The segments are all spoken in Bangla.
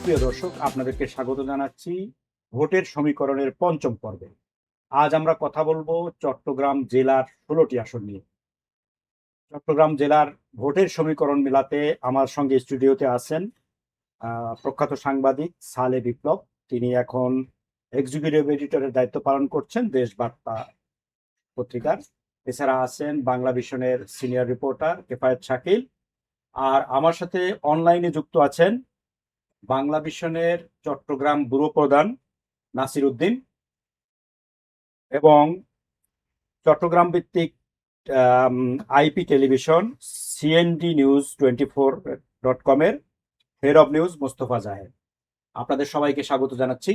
সুপ্রিয় দর্শক, আপনাদেরকে স্বাগত জানাচ্ছি ভোটের সমীকরণের পঞ্চম পর্বে। আজ আমরা কথা বলবো চট্টগ্রাম জেলার 16টি আসন নিয়ে। চট্টগ্রাম জেলার ভোটের সমীকরণ মেলাতে আমার সঙ্গে স্টুডিওতে আছেন প্রখ্যাত সাংবাদিক সালে বিপ্লব। তিনি এখন এক্সিকিউটিভ এডিটরের দায়িত্ব পালন করছেন দেশবার্তা পত্রিকার। এছাড়া আছেন বাংলা ভিশনের সিনিয়র রিপোর্টার কেফায়েত শাকিল। আর আমার সাথে অনলাইনে যুক্ত আছেন বাংলা ভিশনের চট্টগ্রাম ব্যুরো প্রধান নাসির উদ্দিন এবং চট্টগ্রাম ভিত্তিক IP television CND news 24.com এর head of news Mostafa Zahed. আপনাদের সবাইকে স্বাগত জানাচ্ছি।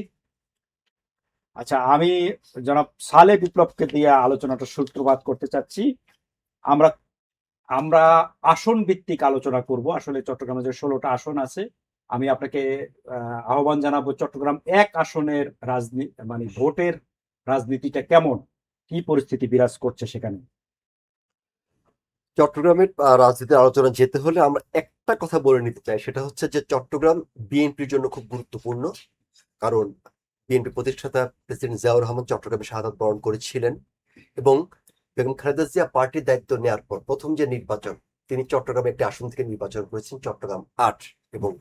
আচ্ছা, আমি জনাব সালে বিপ্লবকে দিয়ে আলোচনাটা সূত্রপাত করতে চাচ্ছি। আমরা আমরা আসন ভিত্তিক আলোচনা করব। আসলে চট্টগ্রামে যে 16টা আসন আছে, আমি আপনাকে আহ্বান জানাবো চট্টগ্রাম এক আসনের রাজনীতি, মানে ভোটের রাজনীতিটা কেমন, কি পরিস্থিতি বিরাজ করছে সেখানে। চট্টগ্রামের রাজনীতির আলোচনা যেতে হলে আমরা একটা কথা বলে নিতে চাই, সেটা হচ্ছে যে চট্টগ্রাম বিএনপির জন্য খুব গুরুত্বপূর্ণ। কারণ বিএনপি প্রতিষ্ঠাতা প্রেসিডেন্ট জিয়াউর রহমান চট্টগ্রামে শাহাদাত বরণ করেছিলেন এবং বেগম খালেদা জিয়া পার্টির দায়িত্ব নেওয়ার পর প্রথম যে নির্বাচন, তিনি চট্টগ্রামে একটি আসন থেকে নির্বাচন করেছেন, চট্টগ্রাম 8, এবং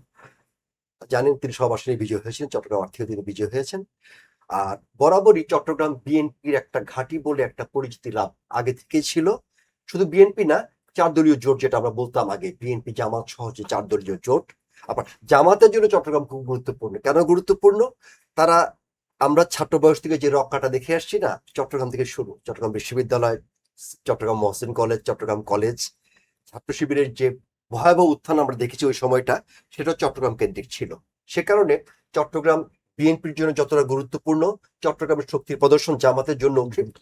জানেন তিনি সব আসনে বিজয় হয়েছিলেন, চট্টগ্রাম 8 থেকে তিনি বিজয় হয়েছেন। আর বরাবরই চট্টগ্রাম বিএনপির একটা ঘাঁটি বলে একটা পরিচিতি লাভ আগে থেকেই ছিল। শুধু বিএনপি না, 4 দলীয় জোট যেটা আমরা বলতাম আগে, বিএনপি জামাত সহ যে 4 দলীয় জোট। আবার জামাতের জন্য চট্টগ্রাম খুব গুরুত্বপূর্ণ। কেন গুরুত্বপূর্ণ? তারা, আমরা ছাত্র বয়স থেকে যে রক্ষাটা দেখে আসছি না, চট্টগ্রাম থেকে শুরু। চট্টগ্রাম বিশ্ববিদ্যালয়, চট্টগ্রাম মহসিন কলেজ, চট্টগ্রাম কলেজ, ছাত্র শিবিরের যে ভয়াবহ উত্থান আমরা দেখেছি ওই সময়টা, সেটা চট্টগ্রাম কেন্দ্রিক ছিল। সে কারণে চট্টগ্রাম বিএনপির জন্য যতটা গুরুত্বপূর্ণ, চট্টগ্রামের শক্তির প্রদর্শন জামাতের জন্য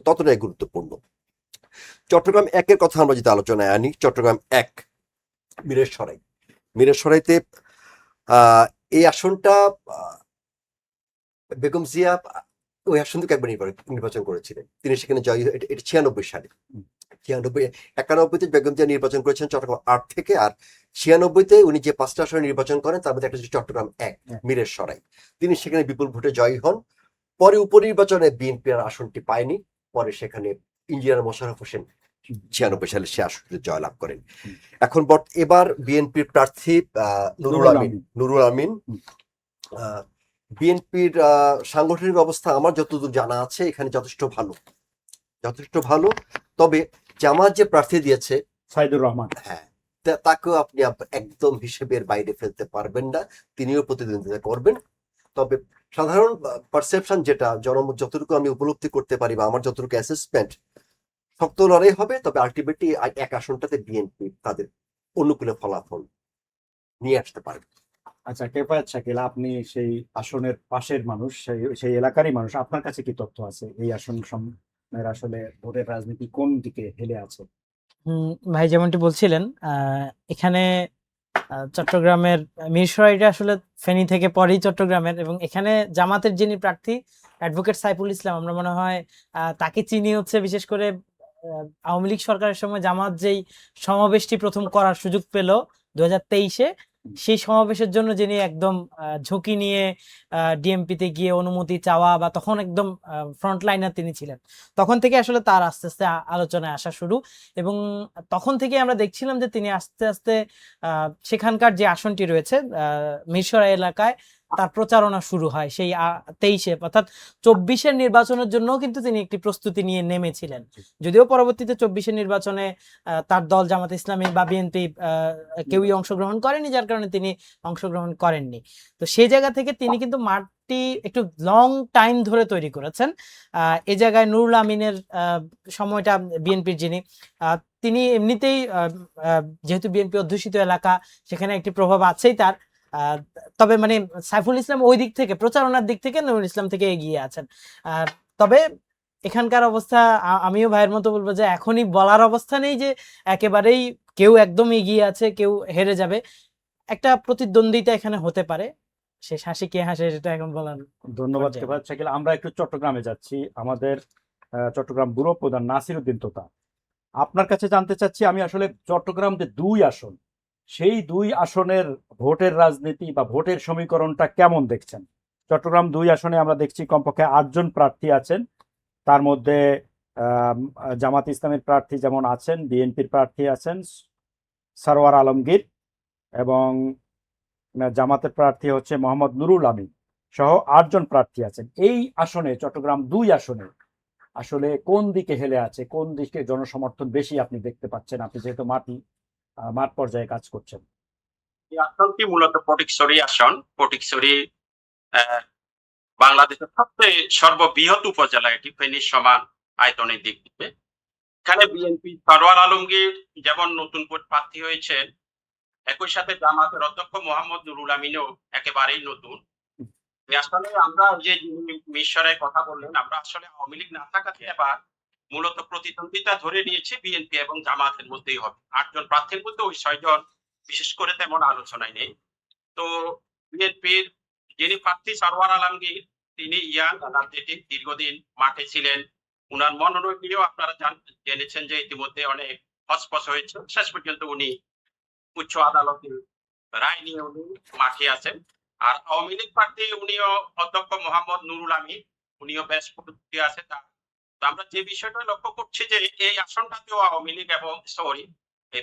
ততটাই গুরুত্বপূর্ণ। চট্টগ্রাম একের কথা আমরা যদি আলোচনায় আনি, চট্টগ্রাম 1 মিরেরসরাই। মিরেরসরাইতে এই আসনটা বেগম জিয়া ওই আসন থেকে একবার নির্বাচন করেছিলেন। তিনি সেখানে জয়ী, এটা 96 সালে। 91তে বেগম জিয়া নির্বাচন করেছেন চট্টগ্রাম 8 থেকে, আর 96তে উনি যে 5টা আসনে নির্বাচন করেন তার মধ্যে একটা হচ্ছে চট্টগ্রাম 1 মিরেরসরাই। তিনি সেখানে বিপুল ভোটে জয়ী হন। পরে উপনির্বাচনে বিএনপি আর আসনটি পায়নি। পরে সেখানে ইঞ্জিনিয়ার মোশাররফ হোসেন 96 সালে সে আসনটিতে জয়লাভ করেন। এখন এবার বিএনপির প্রার্থী নুরুল আমিন। বিএনপির সাংগঠনিক অবস্থা আমার যতদূর জানা আছে এখানে যথেষ্ট ভালো। তবে জামাত যে প্রার্থী দিয়েছে সাইদুর রহমান, হ্যাঁ, তাকেও আপনি একদম হিসেবের বাইরে ফেলতে পারবেন না। তিনিও প্রতিদ্বন্দ্বিতা করবেন। তবে সাধারণ পারসেপশন যেটা, জনমত যতটুকু আমি উপলব্ধি করতে পারি বা আমার যতটুকু অ্যাসেসমেন্ট, শক্ত লড়াই হবে। তবে আলটিমেটলি এক আসনটাতে বিএনপি তাদের অনুকূলে ফলাফল নিয়ে আসতে পারবে। আচ্ছা কেফায়েত শাকিল, আপনি সেই আসনের পাশের মানুষ, সেই এলাকারই মানুষ, আপনার কাছে কি তথ্য আছে এই আসন আসলে ভোটের রাজনীতি কোন দিকে হেলে আছে? ভাই যেমনটি বলছিলেন, এখানে চট্টগ্রামের মিরসরাইটা আসলে ফেনী থেকে পরেই চট্টগ্রামের, এবং এখানে জামাতের যিনি প্রার্থী অ্যাডভোকেট সাইফুল ইসলাম, আমরা মনে হয় তাকে চিনি হচ্ছে বিশেষ করে আওয়ামী লীগ সরকারের সময় জামাত যেই সমাবেশটি প্রথম করার সুযোগ পেল 2023-এ, সেই সমাবেশের জন্য যিনি একদম ঝুঁকি নিয়ে ডিএমপিতে গিয়ে অনুমতি চাওয়া, বা তখন একদম ফ্রন্ট লাইনার তিনি ছিলেন। তখন থেকে আসলে তার আস্তে আস্তে আলোচনায় আসা শুরু, এবং তখন থেকে আমরা দেখছিলাম যে তিনি আস্তে আস্তে সেখানকার যে আসনটি রয়েছে মিরসরাই এলাকায় তার প্রচারণা শুরু হয়। সেই 23-এ অর্থাৎ 24-এর নির্বাচনের জন্য কিন্তু তিনি একটি প্রস্তুতি নিয়ে নেমেছিলেন, যদিও পরবর্তীতে 24-এর নির্বাচনে তার দল জামাত ইসলামী বা বিএনপি কেউই অংশগ্রহণ করেনি, যার কারণে তিনি অংশগ্রহণ করেননি। তো সেই জায়গা থেকে তিনি কিন্তু মাঠটি একটু লং টাইম ধরে তৈরি করেছেন। এ জায়গায় নুরুল আমিনের সময়টা, বিএনপির যিনি, তিনি এমনিতেই যেহেতু বিএনপি অধ্যুষিত এলাকা, সেখানে একটি প্রভাব আছেই তার। তবে মানে সাইফুল ইসলাম ওই দিক থেকে, প্রচারণার দিক থেকে নুরুল ইসলাম থেকে এগিয়ে আছেন। তবে এখানকার অবস্থা, আমিও ভাইয়ের মতো বলবো যে এখনই বলার অবস্থা নেই যে একেবারেই কেউ একদম এগিয়ে আছে, কেউ হেরে যাবে। একটা প্রতিদ্বন্দ্বিতা এখানে হতে পারে, সে হাসি কে হাসে সেটা এখন বলার। ধন্যবাদ কেফায়েত শাকিল। আমরা একটু চট্টগ্রামে যাচ্ছি। আমাদের চট্টগ্রাম ব্যুরো প্রধান নাসির উদ্দিন তোতা, আপনার কাছে জানতে চাচ্ছি আমি আসলে চট্টগ্রাম যে 2 আসন, সেই দুই আসনের ভোটের রাজনীতি বা ভোটের সমীকরণটা কেমন দেখছেন? চট্টগ্রাম 2 আসনে আমরা দেখছি কমপক্ষে 8জন প্রার্থী আছেন। তার মধ্যে জামাত ইসলামের প্রার্থী যেমন আছেন, বিএনপির প্রার্থী আছেন সরওয়ার আলমগীর, এবং জামাতের প্রার্থী হচ্ছে মোহাম্মদ নুরুল আমিন সহ 8জন প্রার্থী আছেন। এই আসনে, চট্টগ্রাম 2 আসনে আসলে কোন দিকে হেলে আছে, কোন দিকে জনসমর্থন বেশি আপনি দেখতে পাচ্ছেন, আপনি যেহেতু মাঠ পর্যায়ে কাজ করছেন? এই আসনটি মূলত ফটিকছড়ি আসন। ফটিকছড়ি আহ, বাংলাদেশের সবচেয়ে সর্ববৃহৎ উপজেলা, এটি ফেনীর সমান আয়তনের দিক থেকে। এখানে বিএনপি সরওয়ার আলমগীর যেমন নতুন করে প্রার্থী হয়েছেন, একই সাথে জামাতের অধ্যক্ষ মোহাম্মদ নুরুল আমিনও একেবারেই নতুন। এই আসলে আমরা যে মিশরের কথা বললেন, আমরা আসলে আওয়ামী লীগ না থাকাতে এবার মূলত প্রতিদ্বন্দ্বিতা ধরে নিয়েছে বিএনপি এবং জামাতের মধ্যেই হবে। 8জন প্রার্থীর মধ্যে ওই 6জন বিশেষ করে তেমন আলোচনায় নেই। তো বিএনপির যিনি প্রার্থী সরওয়ার আলমগীর, তিনি ইয়াং এনার্জেটিক, দীর্ঘদিন মাঠে ছিলেন। উনার মনোনয়ন নিয়েও আপনারা জেনেছেন যে ইতিমধ্যে অনেক হসপস হয়েছে। শেষ পর্যন্ত উনি উচ্চ আদালতের রায় নিয়ে উনি মাঠে আছেন। আর আওয়ামী লীগ প্রার্থী উনিও অধ্যক্ষ মোহাম্মদ নুরুল আমিন, উনিও বেশ প্রতিক্রিয়া আছে। তো আমরা যে বিষয়টা লক্ষ্য করছি যে এই আসনটাতেও আওয়ামী লীগ এবং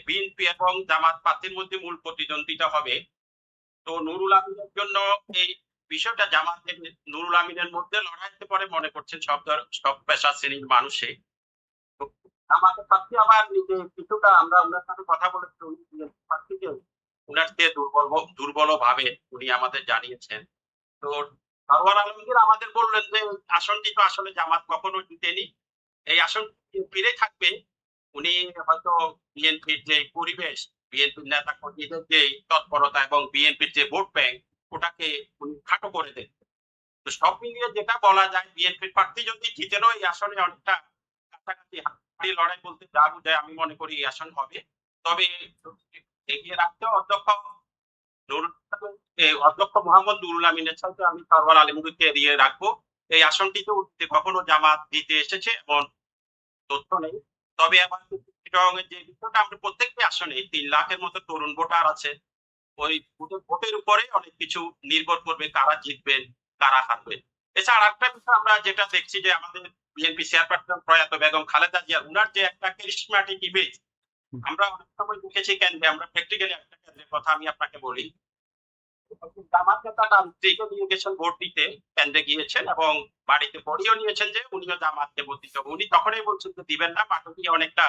বিএনপি এবং জামাত প্রার্থীর মধ্যে মূল প্রতিদ্বন্দ্বিতা হবে। তো নুরুল আমিনের জন্য এই বিষয়টা জামাতের নুরুল আমিনের মধ্যে লড়াইতে পরে মনে করছেন সব পেশা শ্রেণীর মানুষে। তো আমাদের প্রার্থী আবার নিজে কিছুটা, আমরা ওনার সাথে কথা বলেছি, প্রার্থীকে ওনার চেয়ে দুর্বল ভাবে উনি আমাদের জানিয়েছেন। তো সরওয়ার আলমগীর আমাদের বললেন যে আসনটি তো আসলে জামাত কখনো জিতেনি, এই আসন ফিরে থাকবে। উনি হয়তো বিএনপির যে পরিবেশ, বিএনপির নেতা কর্মীদের যে তৎপরতা এবং বিএনপির যে ভোট ব্যাংক, ওটাকে উনি খাটো করে দেন। তো সব মিলিয়ে যেটা বলা যায়, বিএনপির প্রার্থী যদি জিতেনও এই আসনে অনেকটা কাছাকাছি হাড্ডাহাড্ডি লড়াই বলতে যা বোঝায়, আমি মনে করি এই আসন হবে। তবে এগিয়ে রাখতে অধ্যক্ষ মোহাম্মদ নুরুল আমিনের সাথে আমি সরওয়ার আলমগীরকে এড়িয়ে রাখবো। এই আসনটিতে কখনো জামাত জিতে এসেছে এমন তথ্য নেই। তবে এবার চিটাগংয়ের যে বিষয়টা, আমরা প্রত্যেকটি আসনে 3 লাখের মতো তরুণ ভোটার আছে। ওই ভোটের উপরে অনেক কিছু নির্ভর করবে, কারা জিতবেন কারা হারবেন। এছাড়া আরেকটা বিষয় আমরা যেটা দেখছি যে আমাদের বিএনপি চেয়ারপারসন প্রয়াত বেগম খালেদা জিয়া, উনার যে একটা ক্যারিসম্যাটিক ইমেজ, আমরা অনেক সময় দেখেছি কেন্দ্রে, আমরা প্র্যাকটিক্যালি একটা কেন্দ্রের কথা আমি আপনাকে বলি। জামাত নেতাটা আন্তরিকও নিয়ে গেছেন ভোট দিতে, কেন্দ্রে গিয়েছেন এবং বাড়িতে পড়িয়েও নিয়েছেন যে উনিও জামাতকে ভোট দিতে হবে। উনি তখনই বলছেন যে দিবেন না, পাঠকই অনেকটা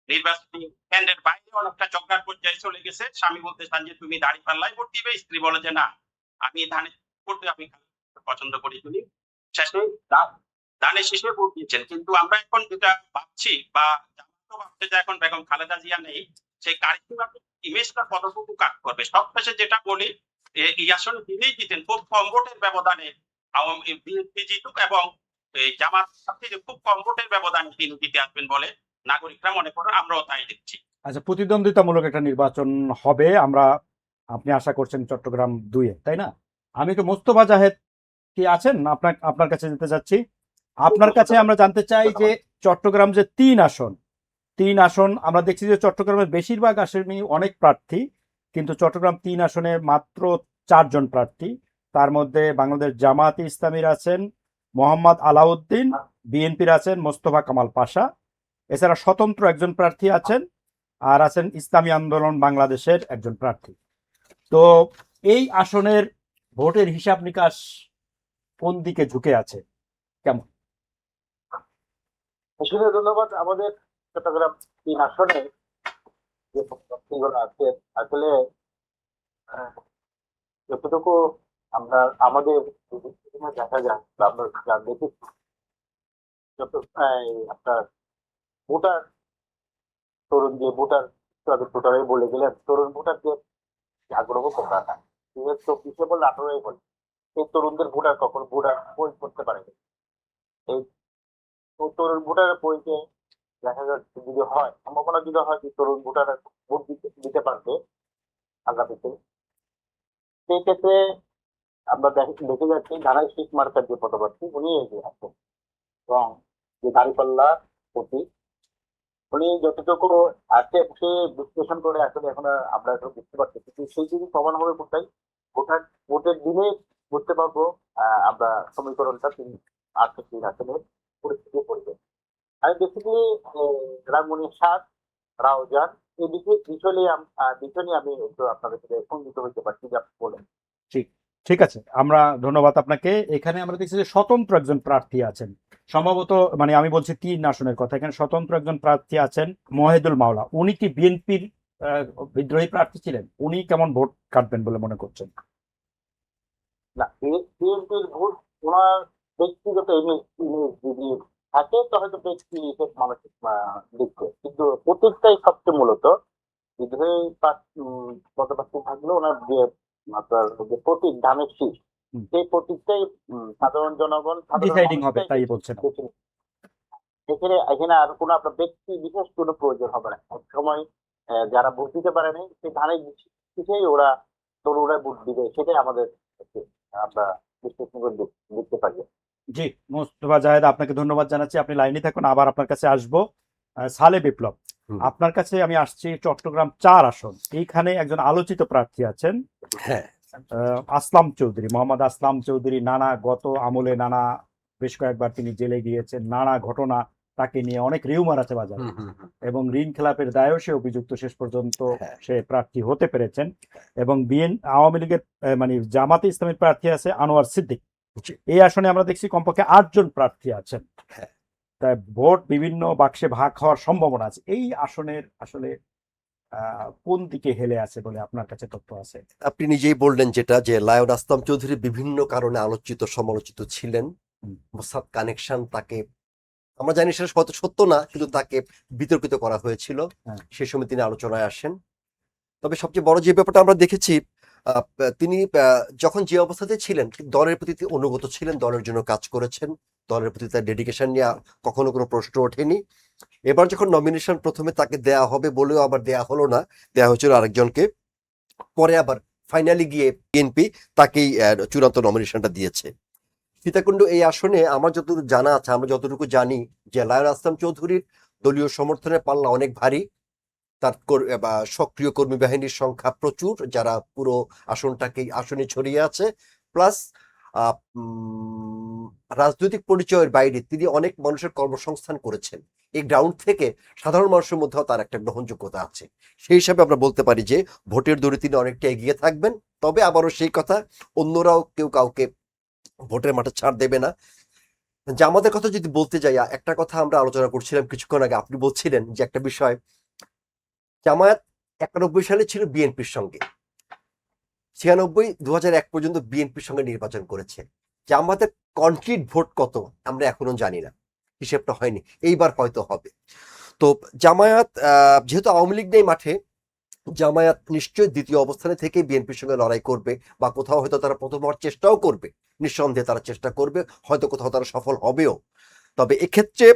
নির্বাচনী কেন্দ্রের বাইরে অনেকটা জগ্গার পর্যায়ে চলে গেছে। স্বামী বলতে চান যে তুমি দাঁড়িপাল্লায় ভোট দিবে, স্ত্রী বলে যে না, আমি ধানে করতে আমি পছন্দ করি। তুমি শেষে ধানের শীষে ভোট দিয়েছেন। কিন্তু আমরা এখন যেটা ভাবছি বা জামাতও ভাবছে যে এখন বেগম খালেদা জিয়া নেই, সেই কারিগরি ইমেজটা কতটুকু কাজ করবে। সব শেষে যেটা বলি, এই আসলে তিনিই জিতেন খুব কম ভোটের ব্যবধানে, আওয়ামী বিএনপি জিতুক এবং জামাত খুব কম ভোটের ব্যবধানে তিনি জিতে আসবেন বলে নাগরিকরা মনে করেন, আমরাও তাই দেখছি। আচ্ছা, প্রতিদ্বন্দ্বিতামূলক একটা নির্বাচন হবে, আপনি আশা করছেন চট্টগ্রাম 2-এ, তাই না? আমি তো মোস্তফা জাহেদ কি আছেন, আপনার কাছে যেতে চাচ্ছি। আপনার কাছে আমরা জানতে চাই যে চট্টগ্রাম যে 3 আসন আমরা দেখছি যে চট্টগ্রামের বেশিরভাগ আসনে অনেক প্রার্থী, কিন্তু চট্টগ্রাম 3 আসনে মাত্র 4 জন প্রার্থী। তার মধ্যে বাংলাদেশ জামায়াতে ইসলামীর আছেন মোহাম্মদ আলাউদ্দিন, বিএনপির আছেন মোস্তফা কামাল পাশা, এছাড়া স্বতন্ত্র একজন প্রার্থী আছেন, আর আছেন ইসলামী আন্দোলন বাংলাদেশের একজন প্রার্থী। তো এই আসনের ভোটের হিসাব নিকাশ কোন দিকে ঝুঁকে আছে, কেমন? আসলে ধন্যবাদ। আমাদের চট্টগ্রাম 3 আসনে যে প্রার্থীগুলো আছে, আসলে যতটুকু আমরা আমাদের দেখা যায় বা আমরা যা দেখেছি, আপনার ভোটার, তরুণ যে ভোটারই বলে গেলেন, তরুণ ভোটারদের আগ্রহ কতটা, 2024 বলে 18 বলে, এই তরুণদের ভোটার কখনো ভোটার করতে পারে না। এই তরুণ ভোটারের পরিচয় দেখা যাচ্ছে যদি হয়, সম্ভাবনা যদি হয় যে তরুণ ভোটার ভোট দিতে পারবে আগামীতে, সেই ক্ষেত্রে আমরা দেখে যাচ্ছি ধারাই শীত মার্কার যে পদপ্রার্থী উনি এগিয়ে আছেন এবং যে দাঁড়িপাল্লা প্রতীক উনি যতটুকু আছে সে বিশ্লেষণ করে আসলে এখন আর আমরা এখন বুঝতে পারছি, কিন্তু সেই যদি প্রমাণ হবে কোথায়, ভোটের দিনে বুঝতে পারবো আমরা সমীকরণটা তিনি আছে কি আসলে পরিস্থিতি পড়বে। আমি বেসিক্যালি রামমনিরহাট, রাউজান এই বিষয় নিয়ে আমি একটু আপনাদের সাথে সঙ্গীত হইতে পারছি যে আপনি বলেন। ঠিক ঠিক আছে, আমরা ধন্যবাদ আপনাকে। এখানে আমরা দেখছি যে স্বতন্ত্র একজন প্রার্থী আছেন, সম্ভবত মানে আমি বলছি 3 আসনের কথা। এখানে স্বতন্ত্র একজন প্রার্থী আছেন মহিদুল মাওলা। উনি কি বিএনপির বিদ্রোহী প্রার্থী ছিলেন? উনি কেমন ভোট কাটবেন বলে মনে করছেন? না, বিএনপির ভোট ওনার ব্যক্তিগত ইমেজ যদি থাকে তো হয়তো ব্যক্তি মানসিক দেখবে, কিন্তু প্রত্যেকটাই সবচেয়ে মূলত বিদ্রোহী মতবাদী থাকলে ওনার যে আপনার যে প্রতীক ধানের শীষ, হুম। সেই প্রতীকটাই সাধারণ জনগণ ডিসাইডিং হবে তাই বলছেন? এখানে এখানে আর কোনো আপনার ব্যক্তি বিশেষ কোনো প্রয়োজন হবে না। এক সময় যারা ভোট দিতে পারেনি সেই ধানের শীষেই ওরা তরুণরা ভোট দিবে, সেটাই আমাদের আমরা বিশ্লেষণ করে দেখতে পারি। জি, মোস্তফা জাহেদ, আপনাকে ধন্যবাদ জানাচ্ছি। আপনি লাইনে থাকুন, আবার আপনার কাছে আসবো। সালে বিপ্লব, হুম। আপনার কাছে আমি আসছি চট্টগ্রাম 4 আসন। এইখানে একজন আলোচিত প্রার্থী আছেন, হ্যাঁ, আসলাম চৌধুরী, মোহাম্মদ আসলাম চৌধুরী। গত আমলে বেশ কয়েকবার তিনি জেলে গিয়েছেন, নানা ঘটনা তাকে নিয়ে অনেক রিউমার আছে বাজারে, হুম, হুম, হুম। এবং ঋণ খেলাপের দায়েও সে অভিযুক্ত। শেষ পর্যন্ত হ্যাঁ। সে প্রার্থী হতে পেরেছেন। এবং আওয়ামী লীগের মানে জামাতে ইসলামের প্রার্থী আছে আনোয়ার সিদ্দিক। জি। এই আসনে আমরা দেখছি কমপক্ষে 8 জন প্রার্থী আছেন। হ্যাঁ। তাই ভোট বিভিন্ন বাক্সে ভাগ হওয়ার সম্ভাবনা আছে। এই আসনের আসলে কোন দিকে হেলে আছে বলে আপনার কাছে তথ্য আছে? আপনি নিজেই বললেন যেটা, যে লায়ন আসলাম চৌধুরী বিভিন্ন কারণে আলোচিত সমালোচিত ছিলেন। হুম। মোসাদ কানেকশন, তাকে আমরা জানি সেটা হয়তো সত্য না, কিন্তু তাকে বিতর্কিত করা হয়েছিল। হ্যাঁ। সেই সময় তিনি আলোচনায় আসেন। তবে সবচেয়ে বড় যে ব্যাপারটা আমরা দেখেছি, তিনি যখন যে অবস্থাতে ছিলেন দলের প্রতি তিনি অনুগত ছিলেন, দলের জন্য কাজ করেছেন, দলের প্রতি তার ডেডিকেশন নিয়ে কখনো কোনো প্রশ্ন ওঠেনি। এবার যখন নমিনেশন প্রথমে তাকে দেয়া হবে বলেও আবার দেয়া হলো না, দেয়া হয়েছিল আরেকজনকে। পরে আবার ফাইনালি গিয়ে বিএনপি তাকেই চূড়ান্ত নমিনেশনটা দিয়েছে। সীতাকুণ্ড এই আসনে আমার যতটুকু জানা আছে, আমরা যতটুকু জানি যে লায়ন আসলাম চৌধুরীর দলীয় সমর্থনের পাল্লা অনেক ভারী। তার সক্রিয় কর্মী বাহিনীর সংখ্যা প্রচুর, যারা পুরো আসনে ছড়িয়ে আছে। প্লাস রাজনৈতিক পরিচয়ের বাইরে তিনি অনেক মানুষের কর্মসংস্থান করেছেন। এই গ্রাউন্ড থেকে সাধারণ মানুষের মধ্যেও তার একটা গ্রহণযোগ্যতা আছে। সেই হিসাবে আমরা বলতে পারি যে ভোটের দৌড়ে তিনি অনেকটা এগিয়ে থাকবেন। তবে আবারও সেই কথা, অন্যরাও কেউ কাউকে ভোটের মাঠে ছাড় দেবে না। জামাতের কথা যদি বলতে যাই, একটা কথা আমরা আলোচনা করছিলাম কিছুক্ষণ আগে, আপনি বলছিলেন যে একটা বিষয়, জামায়াত 91 সালে ছিল বিএনপির সঙ্গে, 96 2001 পর্যন্ত বিএনপির সঙ্গে নির্বাচন করেছে। জামাতের কনক্রিট ভোট কত আমরা এখনো জানি না, হিসেবটা হয়নি, এইবার হয়তো হবে। তো জামায়াত যেহেতু আওয়ামী লীগ নেই মাঠে, জামায়াত নিশ্চয়ই দ্বিতীয় অবস্থানে থেকে বিএনপির সঙ্গে লড়াই করবে, বা কোথাও হয়তো তারা প্রথম হওয়ার চেষ্টাও করবে। নিঃসন্দেহে তারা চেষ্টা করবে, হয়তো কোথাও তারা সফল হবেও। তবে এক্ষেত্রে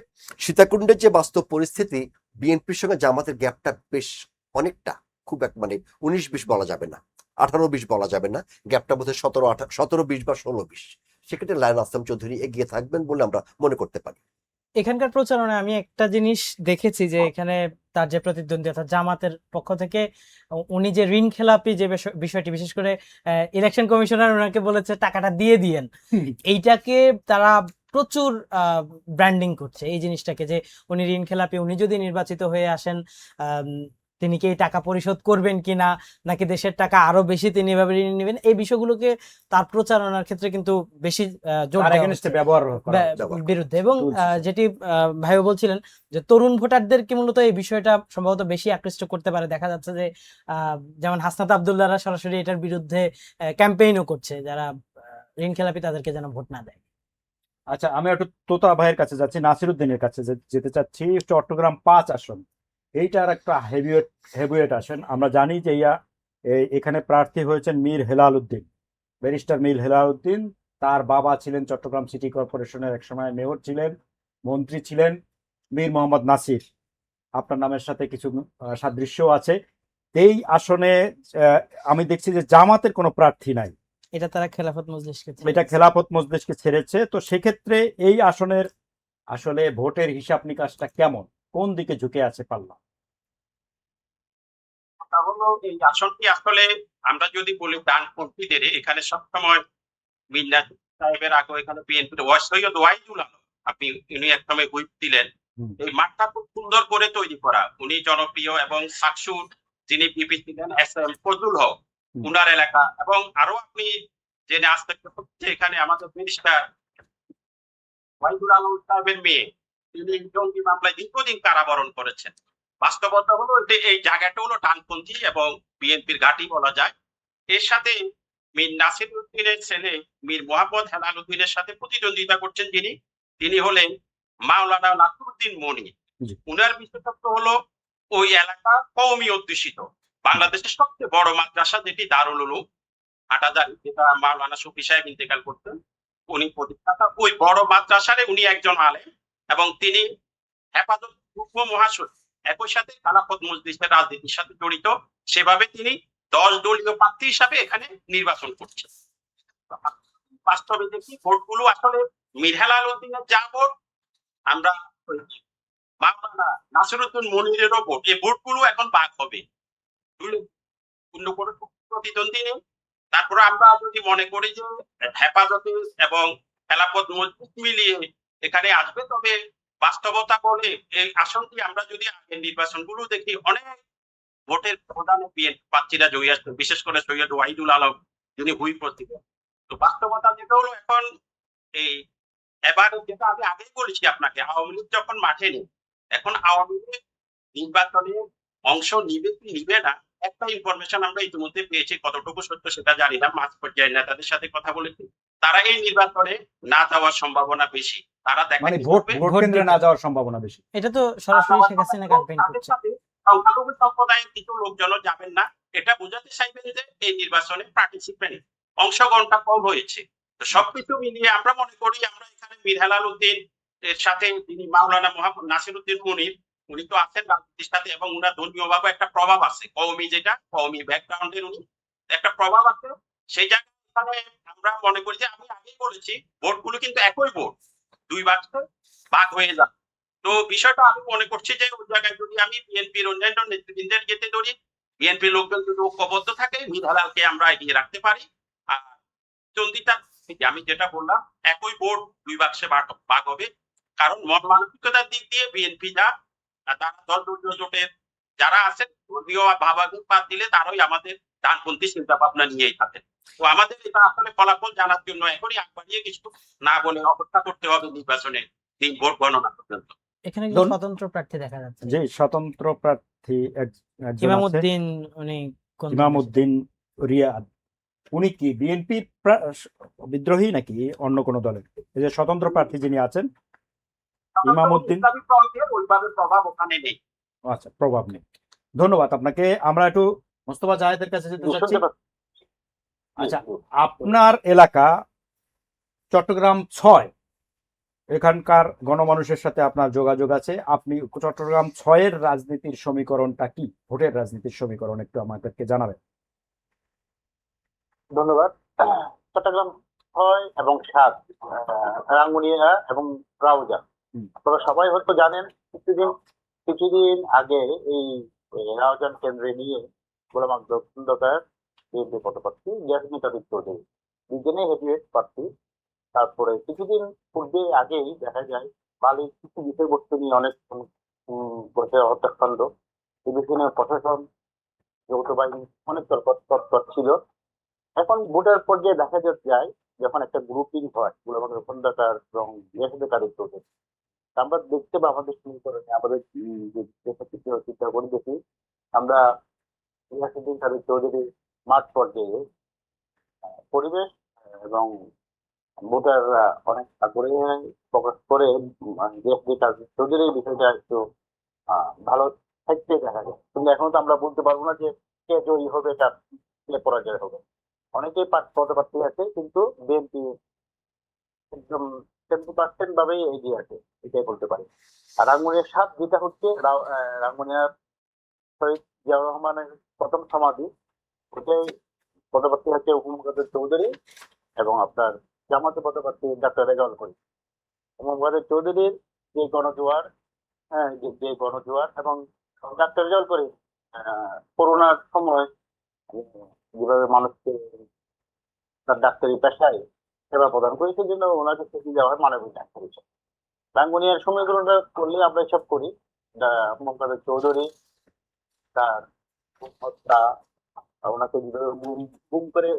সীতাকুণ্ডের যে বাস্তব পরিস্থিতি, বিএনপির সঙ্গে জামাতের গ্যাপটা বেশ অনেকটা, খুব মানে 19-20 বলা যাবে না, 18-20 বলা যাবে না, গ্যাপটা বোধহয় 17-20 বা 16-20। সেক্ষেত্রে লায়ন আসলাম চৌধুরী এগিয়ে থাকবেন বলে আমরা মনে করতে পারি। এখানকার প্রচারণায় আমি একটা জিনিস দেখেছি যে এখানে তার যে প্রতিদ্বন্দ্বী অর্থাৎ জামাতের পক্ষ থেকে উনি যে ঋণ খেলাপি যে বিষয়টি, বিশেষ করে ইলেকশন কমিশনার ওনাকে বলেছে টাকাটা দিয়ে দিয়েন, এইটাকে তারা প্রচুর ব্র্যান্ডিং করছে এই জিনিসটাকে, যে উনি ঋণ খেলাপি, উনি যদি নির্বাচিত হয়ে আসেন তিনি কি এই টাকা পরিশোধ করবেন কিনা, নাকি দেশের টাকা আরো বেশি তিনি এভাবে ঋণ নেবেন, এই বিষয়গুলোকে তার প্রচারণার ক্ষেত্রে কিন্তু বেশি জোর তার দেওয়া against এ হচ্ছে। ব্যবহার করা বিরুদ্ধে। এবং তুলছে। যেটি ভাইও বলছিলেন যে তরুণ ভোটারদেরকে মূলত এই বিষয়টা সম্ভবত বেশি আকৃষ্ট করতে পারে। দেখা যাচ্ছে যে যেমন হাসনাত আব্দুল্লাহরা সরাসরি এটার বিরুদ্ধে ক্যাম্পেইনও করছে, যারা ঋণ খেলাপি তাদেরকে যেন ভোট না দেয়। আচ্ছা, আমি একটু তোতা ভাইয়ের কাছে যাচ্ছি, নাসিরউদ্দিনের কাছে যেতে চাচ্ছি। চট্টগ্রাম 5 আসন, এইটার একটা হেভিওয়েট আসন। আমরা জানি যে এখানে প্রার্থী হয়েছেন মীর হেলাল উদ্দিন, ব্যারিস্টার মীর হেলাল উদ্দিন। তার বাবা ছিলেন চট্টগ্রাম সিটি কর্পোরেশনের একসময় মেয়র ছিলেন, মন্ত্রী ছিলেন, মীর মোহাম্মদ নাসির। আপনার নামের সাথে কিছু সাদৃশ্য আছে। এই আসনে আমি দেখছি যে জামাতের কোনো প্রার্থী নাই, এটা তারা খেলাফত মজলিসকে এটা খেলাফত মজলিসকে ছেড়েছে। তো সেক্ষেত্রে এই আসনের আসলে ভোটের হিসাব নিকাশটা কেমন? কোন দিকে ঝুঁকে আছে পাল্লা? কথা হলো এই আসনটি আসলে আমরা যদি বলি ডানপন্থীদের এখানে সবসময় মিন্নাত সাহেবের আগে এখানে বিএনপির সৈয়দ ওয়াহিদুল আলম আপনি উনি একসময় হুইপ দিলেন। হুম। এই মাঠটা খুব সুন্দর করে তৈরি করা, উনি জনপ্রিয় এবং সাকসুর যিনি পিপি ছিলেন এস এম ফজলুল হক হুম। উনার এলাকা, এবং আরো আপনি জেনে আসতে হচ্ছে এখানে আমাদের ব্যারিস্টার ওয়াহিদুল আলম সাহেবের মেয়ে, তিনি জঙ্গি মামলায় দীর্ঘদিন কারাবরণ করেছেন। বাস্তবতা হলো এই জায়গাটা হলো ডানপন্থী এবং বিএনপির ঘাঁটি বলা যায়। এর সাথে মীর নাসির উদ্দিনের ছেলে মীর মোহাম্মদ হেলাল উদ্দিনের সাথে প্রতিদ্বন্দ্বিতা করছেন তিনি হলেন মাওলানা নাসিরউদ্দিন মনি। জি। উনার বিশেষত্ব হলো ওই এলাকা কওমি অধ্যুষিত। বাংলাদেশের সবচেয়ে বড় মাদ্রাসা যেটি দারুল উলুম হাটাজারি, যেটা মাওলানা শফি সাহেব ইন্তেকাল করতেন, উনি প্রতিষ্ঠাতা। ওই বড় মাদ্রাসারে উনি একজন আলেম এবং তিনি হেফাজত যুগ্ম মহাসচিব, একই সাথে খেলাফত মজলিসের রাজনীতির সাথে জড়িত। সেভাবে তিনি 10 দলীয় প্রার্থী হিসাবে এখানে নির্বাচন করছেন। বাস্তবে দেখি ভোটগুলো আসলে মীর হেলাল উদ্দিনের যা ভোট, আমরা ওই মাওলানা নাসিরউদ্দিন মনিরেরও ভোট, এই ভোটগুলো এখন ভাগ হবে। অন্য কোনো প্রতিদ্বন্দ্বী নেই। তারপরে আমরা যদি মনে করি যে হেফাজতে এবং খেলাফত মজলিস মিলিয়ে এখানে আসবে, তবে বাস্তবতা বলে এই আসনটি আমরা যদি আগের নির্বাচনগুলো দেখি অনেক ভোটের প্রধান বিএনপি প্রার্থীরা জয়ী আসছেন, বিশেষ করে সৈয়দ ওয়াহিদুল আলম যিনি হুইপ ছিলেন। তো বাস্তবতা যেটা হলো এখন এই এবার যেটা আমি আগেই বলেছি আপনাকে, আওয়ামী লীগ যখন মাঠে নেই, এখন আওয়ামী লীগ নির্বাচনে অংশ নিবে কি নিবে না, একটা ইনফরমেশন আমরা ইতিমধ্যে পেয়েছি, কতটুকু সত্য সেটা জানি না। মাঝ পর্যায়ে নেতাদের সাথে কথা বলেছি, তারা এই নির্বাচনে না যাওয়ার সম্ভাবনা বেশি। তারা মানে দেখা ভোট কেন্দ্রে না যাওয়ার সম্ভাবনা বেশি। এটা তো সরাসরি শেখ হাসিনা ক্যাম্পেইন তাদের করছে। সাথে সংখ্যালঘু সম্প্রদায়ের কিছু লোকজনও যাবেন না, এটা বোঝাতে চাইবেন যে এই নির্বাচনে পার্টিসিপেন্ট অংশগ্রহণটা কম হয়েছে। তো সবকিছু মিলিয়ে আমরা মনে করি আমরা এখানে মীর হেলাল উদ্দিন এর সাথে তিনি মাওলানা মোহাম্মদ নাসিরউদ্দিন মনির, উনি তো আছেন রাজনীতির সাথে এবং উনার ধর্মীয় ভাবে একটা প্রভাব আছে, কওমি যেটা কওমি ব্যাকগ্রাউন্ডের উনি একটা প্রভাব আছে। সেই জায়গায় এখানে আমরা মনে করি যে আমি আগেই বলেছি ভোটগুলো কিন্তু একই ভোট, 2 বাক্সে ভাগ হয়ে যাবে। তো বিষয়টা আমি মনে করছি যে ওই জায়গায় যদি আমি বিএনপির অন্যান্য নেতৃবৃন্দের যেতে ধরি, বিএনপির লোকজন যদি ঐক্যবদ্ধ থাকে, মীর হেলালকে আমরা এগিয়ে রাখতে পারি। আর চন্দিতা আমি যেটা বললাম একই ভোট 2 বাক্সে ভাগ হবে, কারণ মন মানসিকতার দিক দিয়ে বিএনপি যা তারা 10 দলীয় জোটের যারা আছেন ধর্মীয় ভাবাবেগ বাদ দিলে তারাই আমাদের ডানপন্থী চিন্তা ভাবনা নিয়েই থাকেন। তো আমাদের এটা আসলে ফলাফল জানার জন্য এখনই আগ বাড়িয়ে কিছু না বলে অপেক্ষা করতে হবে নির্বাচনের দিন ভোট গণনা পর্যন্ত। এখানে একজন স্বতন্ত্র প্রার্থী দেখা যাচ্ছে, যে স্বতন্ত্র প্রার্থী একজন আছে, ইমামউদ্দিন। উনি কোন ইমামউদ্দিন রিয়াদ, উনি কি বিএনপি বিদ্রোহী নাকি অন্য কোনো দলের? এই যে স্বতন্ত্র প্রার্থী যিনি আছেন ইমামউদ্দিন, ইসলামী ফ্রন্টের ওইভাবে প্রভাব ওখানে নেই। আচ্ছা, প্রভাব নেই। ধন্যবাদ আপনাকে। আমরা একটু মোস্তফা জাহেদের কাছে যেতে চাচ্ছি। আচ্ছা, আপনার এলাকা চট্টগ্রাম 6, এখানকার গণমানুষের সাথে আপনার যোগাযোগ আছে, আপনি চট্টগ্রাম 6-এর রাজনীতির সমীকরণটা কি, ভোটের রাজনীতির সমীকরণ একটু আমাদেরকে জানাবেন। ধন্যবাদ। চট্টগ্রাম 6 এবং 7, রাঙ্গুনিয়া এবং রাউজান, আপনারা সবাই হয়তো জানেন কিছুদিন আগে এই রাউজান কেন্দ্রে নিয়ে গোলাম আজম খন্দকার বিএনপি পদপ্রার্থী ইয়াসমিন তাবিদ চৌধুরী দুজনেই হেভিওয়েট প্রার্থী। তারপরে কিছুদিন পূর্বে আগেই দেখা যায় বালির কিছু বিষয়বস্তু নিয়ে অনেক হত্যাকাণ্ড, এই বিষয়ে প্রশাসন যৌথ বাহিনী অনেক তৎপর ছিল। এখন ভোটার পর্যায়ে দেখা যায় যখন একটা গ্রুপিং হয় গোলাম আজম খন্দকার এবং ইয়াসমিন তাবিদ চৌধুরী, আমরা দেখতে বা আমাদের সমীকরণে আমাদের চিন্তা করে দেখি আমরা ইয়াসমিন তাবিদ চৌধুরী মাঠ পর্যায়ে পরিবেশ এবং ভোটাররা অনেক আগ্রহী প্রকাশ করে চৌধুরী এই বিষয়টা একটু ভালো থাকতে দেখা যায়। কিন্তু এখন তো আমরা বলতে পারবো না যে কে জয়ী হবে, তার কে পরাজয় হবে। অনেকেই পদপ্রার্থী আছে কিন্তু বিএনপি একদম 70% ভাবেই এগিয়ে আছে, এটাই বলতে পারি। আর রাঙ্গুনিয়ার 7 যেটা হচ্ছে রাঙ্গুনিয়ার শহীদ জিয়াউর রহমানের প্রথম সমাধি, ওটাই পদপ্রার্থী হচ্ছে হুকুমকাদের চৌধুরী এবং আপনার জামাতে পদপ্রার্থী ডাক্তার রেজাউল করিম। হুকুমকাদের চৌধুরীর যে গণজোয়ার হ্যাঁ, যে গণজোয়ার এবং ডাক্তার রেজাউল করে করোনার সময় যেভাবে মানুষকে তার ডাক্তারি পেশায় সেবা প্রদান করেছে জন্য ওনাকে স্বীকৃতি দেওয়া হয় মানবিক ডাক্তার হিসেবে। রাঙ্গুনিয়ার সময়গুলোটা করলে আমরা এসব করি। মোহাম্মদ চৌধুরী তার হত্যা, ওনাকে যেভাবে গুম করে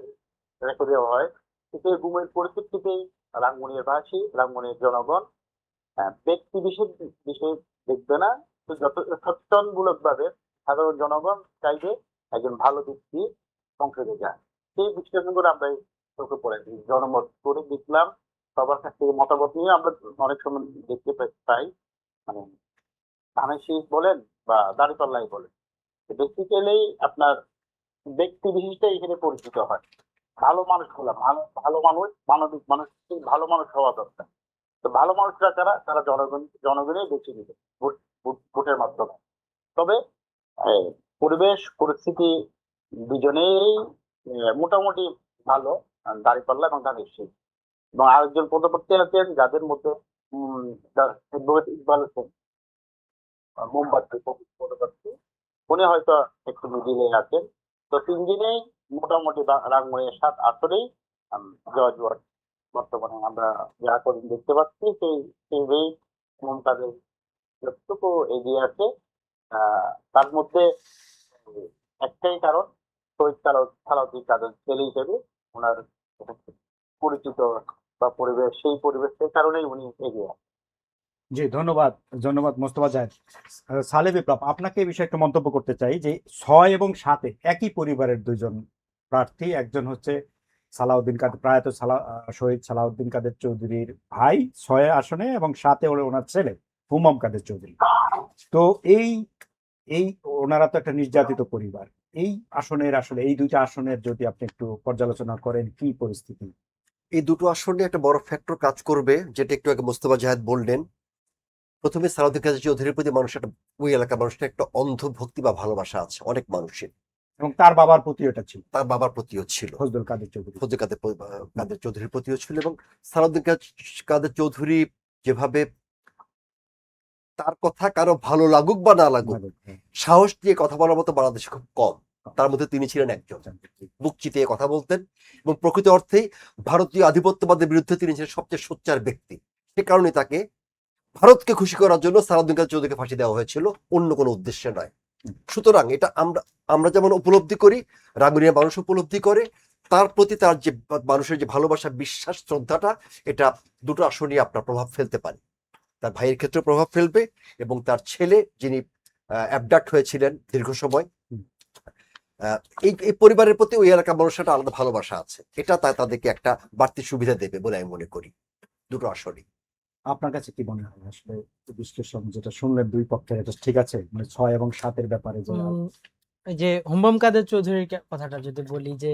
রেখে দেওয়া হয়, সেই গুমের পরিপ্রেক্ষিতেই রাঙ্গুনিয়াবাসী, রাঙ্গুনিয়ার জনগণ ব্যক্তি বিশেষ বিষয় দেখবে না, তো যত সচেতনমূলক ভাবে সাধারণ জনগণ চাইবে একজন ভালো ব্যক্তি সংসদে যায়। সেই বিষয়গুলো আমরা চোখে পড়েছি, জনমত করে দেখলাম, সবার কাছ থেকে মতামত নিয়ে আমরা অনেক সময় দেখতে পাই, মানে ধানের শীষ বলেন বা দাঁড়িপাল্লাই বলেন, বেসিক্যালি আপনার ব্যক্তি বিশিষ্ট এখানে পরিচিত হয়। ভালো মানুষ হলাম, ভালো ভালো মানুষ, মানবিক মানুষ, ভালো মানুষ হওয়া দরকার। তো ভালো মানুষরা তারা জনগণই বেছে দিবে ভোটের মাধ্যমে। তবে এই, পরিবেশ পরিস্থিতি দুজনেই মোটামুটি ভালো, দাঁড়িপাল্লা এবং ধানের শীষ। এবং আরেকজন পদপ্রার্থী আছেন যাদের মধ্যে ইকবাল হোসেন মোমবাতি পদপ্রার্থী, উনি হয়তো একটু মিডিলে আছেন। তো তিনজনেই মোটামুটি রাঙ্গুনিয়ার 7 আসরেই জয় বর্তমানে আমরা যা করে দেখতে পাচ্ছি সেইভাবেই তাদের যতটুকু এগিয়ে আছে। তার মধ্যে একটাই কারণ, শহীদ সালাউদ্দিন কাদের ছেলে হিসেবে ওনার পরিচিত বা পরিবেশ, সেই পরিবেশের কারণেই উনি এগিয়ে আছেন। জি, ধন্যবাদ ধন্যবাদ মোস্তফা জাহেদ। সালে বিপ্লব, আপনাকে এই বিষয়ে একটা মন্তব্য করতে চাই যে 6 এবং 7 একই পরিবারের দুজন প্রার্থী, একজন হচ্ছে সালাউদ্দিন কাদের, প্রয়াত শহীদ সালাউদ্দিন কাদের চৌধুরীর ভাই 6 আসনে, এবং 7 ওনার ছেলে হুমাম কাদের চৌধুরী। তো এই এই ওনারা তো একটা নির্যাতিত পরিবার। এই আসনের আসলে এই দুইটা আসনের যদি আপনি একটু পর্যালোচনা করেন, কি পরিস্থিতি? এই দুটো আসনে একটা বড় ফ্যাক্টর কাজ করবে, যেটা একটু আগে মোস্তফা জাহেদ বললেন। প্রথমে সালাউদ্দিন কাদের চৌধুরীর প্রতি মানুষের একটা, ওই এলাকার মানুষের একটা অন্ধ ভক্তি বা ভালোবাসা আছে অনেক মানুষের। এবং তার বাবার প্রতি এটা ছিল, তার বাবার প্রতিও ছিল, ফজলুল কাদের চৌধুরী। ফজল কাদের চৌধুরীর প্রতিও ছিল। এবং সালাউদ্দিন কাদের চৌধুরী যেভাবে তার কথা কারো ভালো লাগুক বা না লাগুক, সাহস দিয়ে কথা বলার মতো বাংলাদেশে খুব কম। তার মধ্যে তিনি ছিলেন একজন। বুক চিতিয়ে কথা বলতেন এবং প্রকৃত অর্থেই ভারতীয় আধিপত্যবাদের বিরুদ্ধে তিনি ছিলেন সবচেয়ে সোচ্চার ব্যক্তি। সে কারণে তাকে ভারতকে খুশি করার জন্য সালাউদ্দিন কাদের চৌধুরীকে ফাঁসি দেওয়া হয়েছিল, অন্য কোনো উদ্দেশ্যে নয়। সুতরাং এটা আমরা যেমন উপলব্ধি করি, রাঙ্গুনিয়ার মানুষ উপলব্ধি করে, তার প্রতি তার যে মানুষের যে ভালোবাসা, বিশ্বাস, শ্রদ্ধাটা, এটা দুটো আসনই আপনার প্রভাব ফেলতে পারে। তার ভাইয়ের ক্ষেত্রে প্রভাব ফেলবে এবং তার ছেলে যিনি অ্যাবডাক্ট হয়েছিলেন দীর্ঘ সময়, এই পরিবারের প্রতি ওই এলাকার মানুষের একটা আলাদা ভালোবাসা আছে। এটা তাদেরকে একটা বাড়তি সুবিধা দেবে বলে আমি মনে করি দুটো আসনই। আপনার কাছে কি মনে হয় আসলে বিশ্লেষণ যেটা শুনলেন দুই পক্ষের, এটা ঠিক আছে? মানে 6 এবং 7 ব্যাপারে যে এই যে হুমাম কাদের চৌধুরীর কথাটা যদি বলি, যে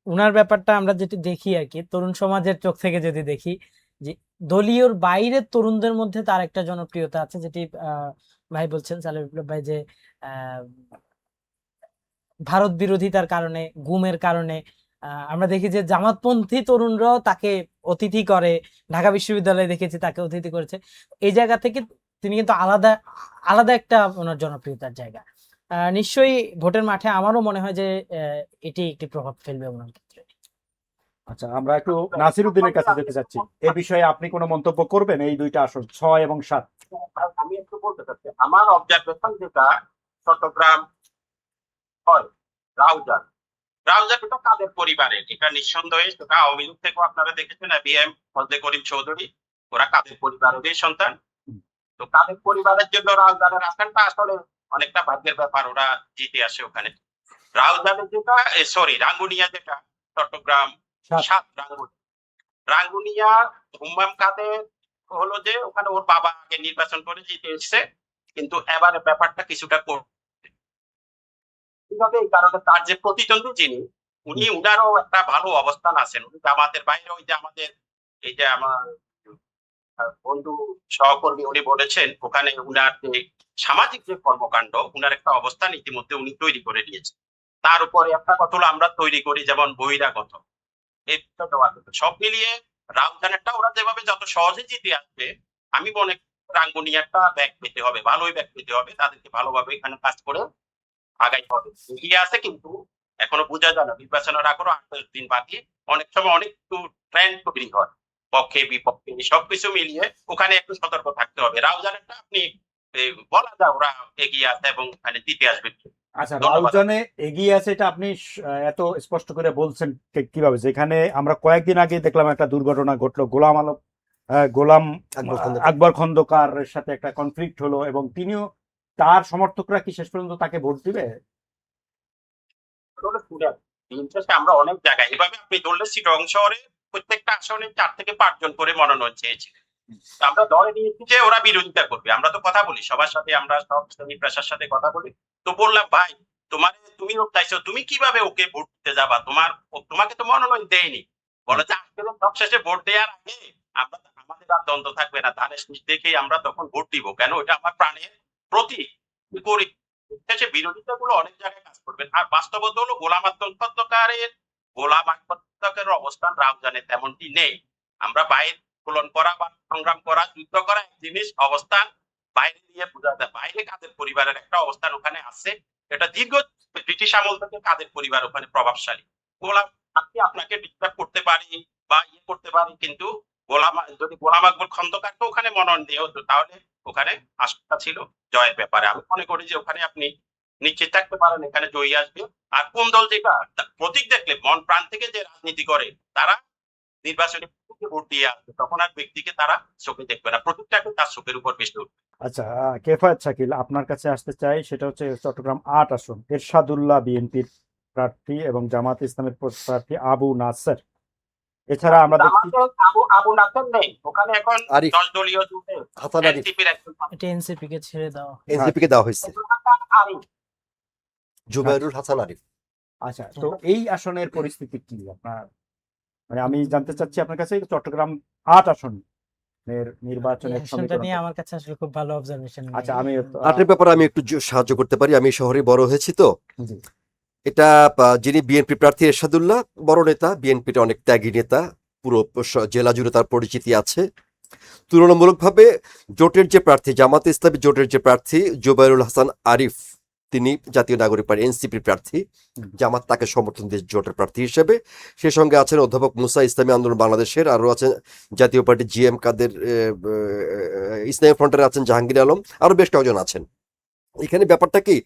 উনার ব্যাপারটা আমরা যেটি দেখি আর কি, তরুণ সমাজের চোখ থেকে যদি দেখি, যে দলীয়র বাইরের তরুণদের মধ্যে তার একটা জনপ্রিয়তা আছে, যেটি ভাই বলছেন, সালে বিপ্লব ভাই, যে ভারত বিরোধিতার কারণে, গুমের কারণে আমরা দেখি যে জামাতপন্থী তরুণরাও তাকে অতিথি করে। ঢাকা বিশ্ববিদ্যালয়ে দেখেছি তাকে অতিথি করেছে। এই জায়গা থেকে তিনি কিন্তু আলাদা আলাদা একটা ওনার জনপ্রিয়তার জায়গা। নিশ্চয়ই ভোটের মাঠে আমারও মনে হয় যে এটি একটি প্রভাব ফেলবে ওনার ক্ষেত্রে। আচ্ছা, আমরা একটু নাসির উদ্দিনের কাছে যেতে চাচ্ছি। এই বিষয়ে আপনি কোনো মন্তব্য করবেন? এই দুইটা আসন 6 এবং 7। আমি একটু বলতে চাচ্ছি, আমার অবজারভেশন যেটা, চট্টগ্রাম হয় রাউজান, এটা কাদের পরিবারের, এটা নিঃসন্দেহে, সেটা আওয়ামী লীগ থেকেও আপনারা দেখেছেন, বিএম ফজলে করিম চৌধুরী, ওরা কাদের পরিবারেরই সন্তান। তো কাদের পরিবারের জন্য রাউজানের আসনটা আসলে অনেকটা ভাগ্যের ব্যাপার, ওরা জিতে আসে ওখানে। রাউজানের যেটা, সরি, রাঙ্গুনিয়া যেটা, চট্টগ্রাম 7 রাঙ্গুনিয়া, হুমাম কাদের হলো যে ওখানে ওর বাবা আগে নির্বাচন করে জিতে এসছে, কিন্তু এবারে ব্যাপারটা কিছুটা কিভাবে, এই কারণে তার যে প্রতিদ্বন্দ্বী যিনি, উনারও একটা ভালো অবস্থান আছেন। উনি জামাতের বাইরে, ওই যে আমাদের এই যে আমার বন্ধু সহকর্মী উনি বলেছেন, ওখানে উনার যে সামাজিক যে কর্মকাণ্ড, উনার একটা অবস্থান ইতিমধ্যে উনি তৈরি করে নিয়েছেন। তার উপরে একটা কথা হলো আমরা তৈরি করি যেমন বহিরাগত, এই সব মিলিয়ে রাউজানেরটা ওরা যেভাবে যত সহজে জিতে আসবে, আমি মনে করি রাঙ্গুনিয়াটা ব্যাক পেতে হবে, ভালোই ব্যাক পেতে হবে, তাদেরকে ভালোভাবে এখানে কাজ করে আগাইতে হবে। এগিয়ে আছে কিন্তু এখনো বোঝা যায় না, নির্বাচনের আগে ৮-১০ দিন বাকি, অনেক সময় অনেক ট্রেন্ড তৈরি হয় পক্ষে বিপক্ষে, সবকিছু মিলিয়ে ওখানে একটু সতর্ক থাকতে হবে। রাউজানেরটা আপনি বলা যায় ওরা এগিয়ে আছে এবং মানে জিতে আসবে। আচ্ছা, ধন্যবাদ। রাউজানে এগিয়ে আছে এটা আপনি এত স্পষ্ট করে বলছেন কিভাবে? যেখানে আমরা কয়েকদিন আগে দেখলাম একটা দুর্ঘটনা ঘটলো, গোলাম আলম গোলাম আকবর খন্দকার। আকবর খন্দকারের সাথে একটা কনফ্লিক্ট হলো এবং তিনিও, তার সমর্থকরা কি শেষ পর্যন্ত তাকে ভোট দিবে? ইন্টারেস্ট আমরা অনেক জায়গায় এভাবে আপনি ধরলে চিটগাং শহরে প্রত্যেকটা আসনে ৪ থেকে ৫ জন করে মনোনয়ন চেয়েছিলেন। তো আমরা ধরে নিয়েছি যে ওরা বিরোধিতা করবে। আমরা তো কথা বলি সবার সাথে, আমরা সব শ্রেণী পেশার সাথে কথা বলি। তো বললাম, ভাই তুমি ওকে চাইছো, তুমি কিভাবে ওকে ভোট দিতে যাবা? তোমাকে তো মনোনয়ন দেয়নি। বলে যে আজকের সবশেষে ভোট দেওয়ার আগে আমাদের আর দ্বন্দ্ব থাকবে না, ধানের শীষ দেখেই আমরা তখন ভোট দিব, কেন ওটা আমার প্রাণের প্রতীক। কি করি সে বিরোধিতা গুলো অনেক জায়গায় কাজ করবেন। আর বাস্তবতা হলো গোলাম আকবর খন্দকারের অবস্থান রাউজানে তেমনটি নেই। আমরা বাইরে আন্দোলন করা বা সংগ্রাম করা, যুদ্ধ করা এক জিনিস, অবস্থান বাইরে দিয়ে বোঝা যায়। বাইরে কাদের পরিবারের একটা অবস্থান ওখানে আছে, এটা দীর্ঘ ব্রিটিশ আমল থেকে কাদের পরিবার ওখানে প্রভাবশালী। গোলাম আপনাকে ডিস্টার্ব করতে পারি বা করতে পারি, কিন্তু যদি গোলাম আকবর খন্দকারকে ওখানে মনোনয়ন দিয়ে হতো তাহলে ওখানে আশঙ্কা ছিল জয়ের ব্যাপারে। আমি মনে করি যে ওখানে আপনি নিশ্চিত থাকতে পারেন এখানে জয়ী আসবে। আর কোন দল যেটা প্রতীক দেখলে মন প্রাণ থেকে যে রাজনীতি করে তারা নির্বাচনে ভোট দিয়ে আসবে, তখন আর ব্যক্তিকে তারা চোখে দেখবে না, প্রতীকটাকে তার চোখের উপর বেশি উঠবে। আচ্ছা, কেফায়েত শাকিল, আপনার কাছে আসতে চাই, সেটা হচ্ছে চট্টগ্রাম ৮ আসন এরশাদুল্লাহ বিএনপির প্রার্থী এবং জামাত ইসলামের প্রার্থী আবু নাসের। এছাড়া আমরা দেখছি আবু নাসের নেই ওখানে, এখন আরিফ। 10 দলীয় জোটে হাসান আরিফ। এনসিপির একজন এটা এনসিপি কে ছেড়ে দেওয়া। এনসিপি কে দেওয়া হয়েছে, আরিফ। জুবাইরুল হাসান আরিফ। আচ্ছা, তো এই আসনের পরিস্থিতি কি আপনার, মানে আমি জানতে চাচ্ছি আপনার কাছে চট্টগ্রাম ৮ আসনের নির্বাচনের আসনটা সমীকরণ। নিয়ে আমার কাছে আসলে খুব ভালো অবজারভেশন। আচ্ছা, আমি আটের ব্যাপারে আমি একটু সাহায্য করতে পারি। আমি শহরে বড় হয়েছি তো। জি, এটা যিনি বিএনপি প্রার্থী এরশাদুল্লাহ, বড় নেতা, বিএনপির অনেক ত্যাগী নেতা, পুরো জেলা জুড়ে তার পরিচিতি আছে। তুলনামূলকভাবে জোটের যে প্রার্থী, জামাতে ইসলামী জোটের যে প্রার্থী জুবাইরুল হাসান আরিফ, তিনি জাতীয় নাগরিক পার্টি এনসিপির প্রার্থী। জামাত তাকে সমর্থন দিয়েছে জোটের প্রার্থী হিসেবে। সে সঙ্গে আছেন অধ্যাপক মুসা, ইসলামী আন্দোলন বাংলাদেশের, আরও আছেন জাতীয় পার্টি জিএম কাদের, ইসলামী ফ্রন্টের আছেন জাহাঙ্গীর আলম, আরও বেশ কয়েকজন আছেন। এখানে ব্যাপারটা কি,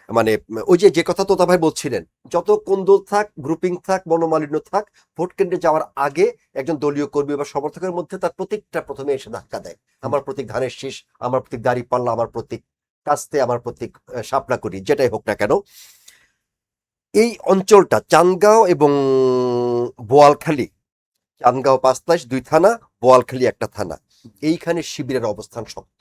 মানে ওই যে কথা তোতা ভাই বলছিলেন, যত কোন্দল থাক, গ্রুপিং থাক, মনোমালিন্য থাক, ভোট কেন্দ্রে যাওয়ার আগে একজন দলীয় কর্মী বা সমর্থকের মধ্যে তার প্রতীকটা প্রথমে এসে ধাক্কা দেয়। আমার প্রতীক ধানের শীষ, আমার প্রতীক দাঁড়িপাল্লা, আমার প্রতীক কাস্তে, আমার প্রতীক শাপলা করি, যেটাই হোক না কেন। এই অঞ্চলটা চান্দগাঁও এবং বোয়ালখালী, চান্দগাঁও ৫/২ থানা, বোয়ালখালী ১টা থানা, এইখানে শিবিরের অবস্থান শক্ত,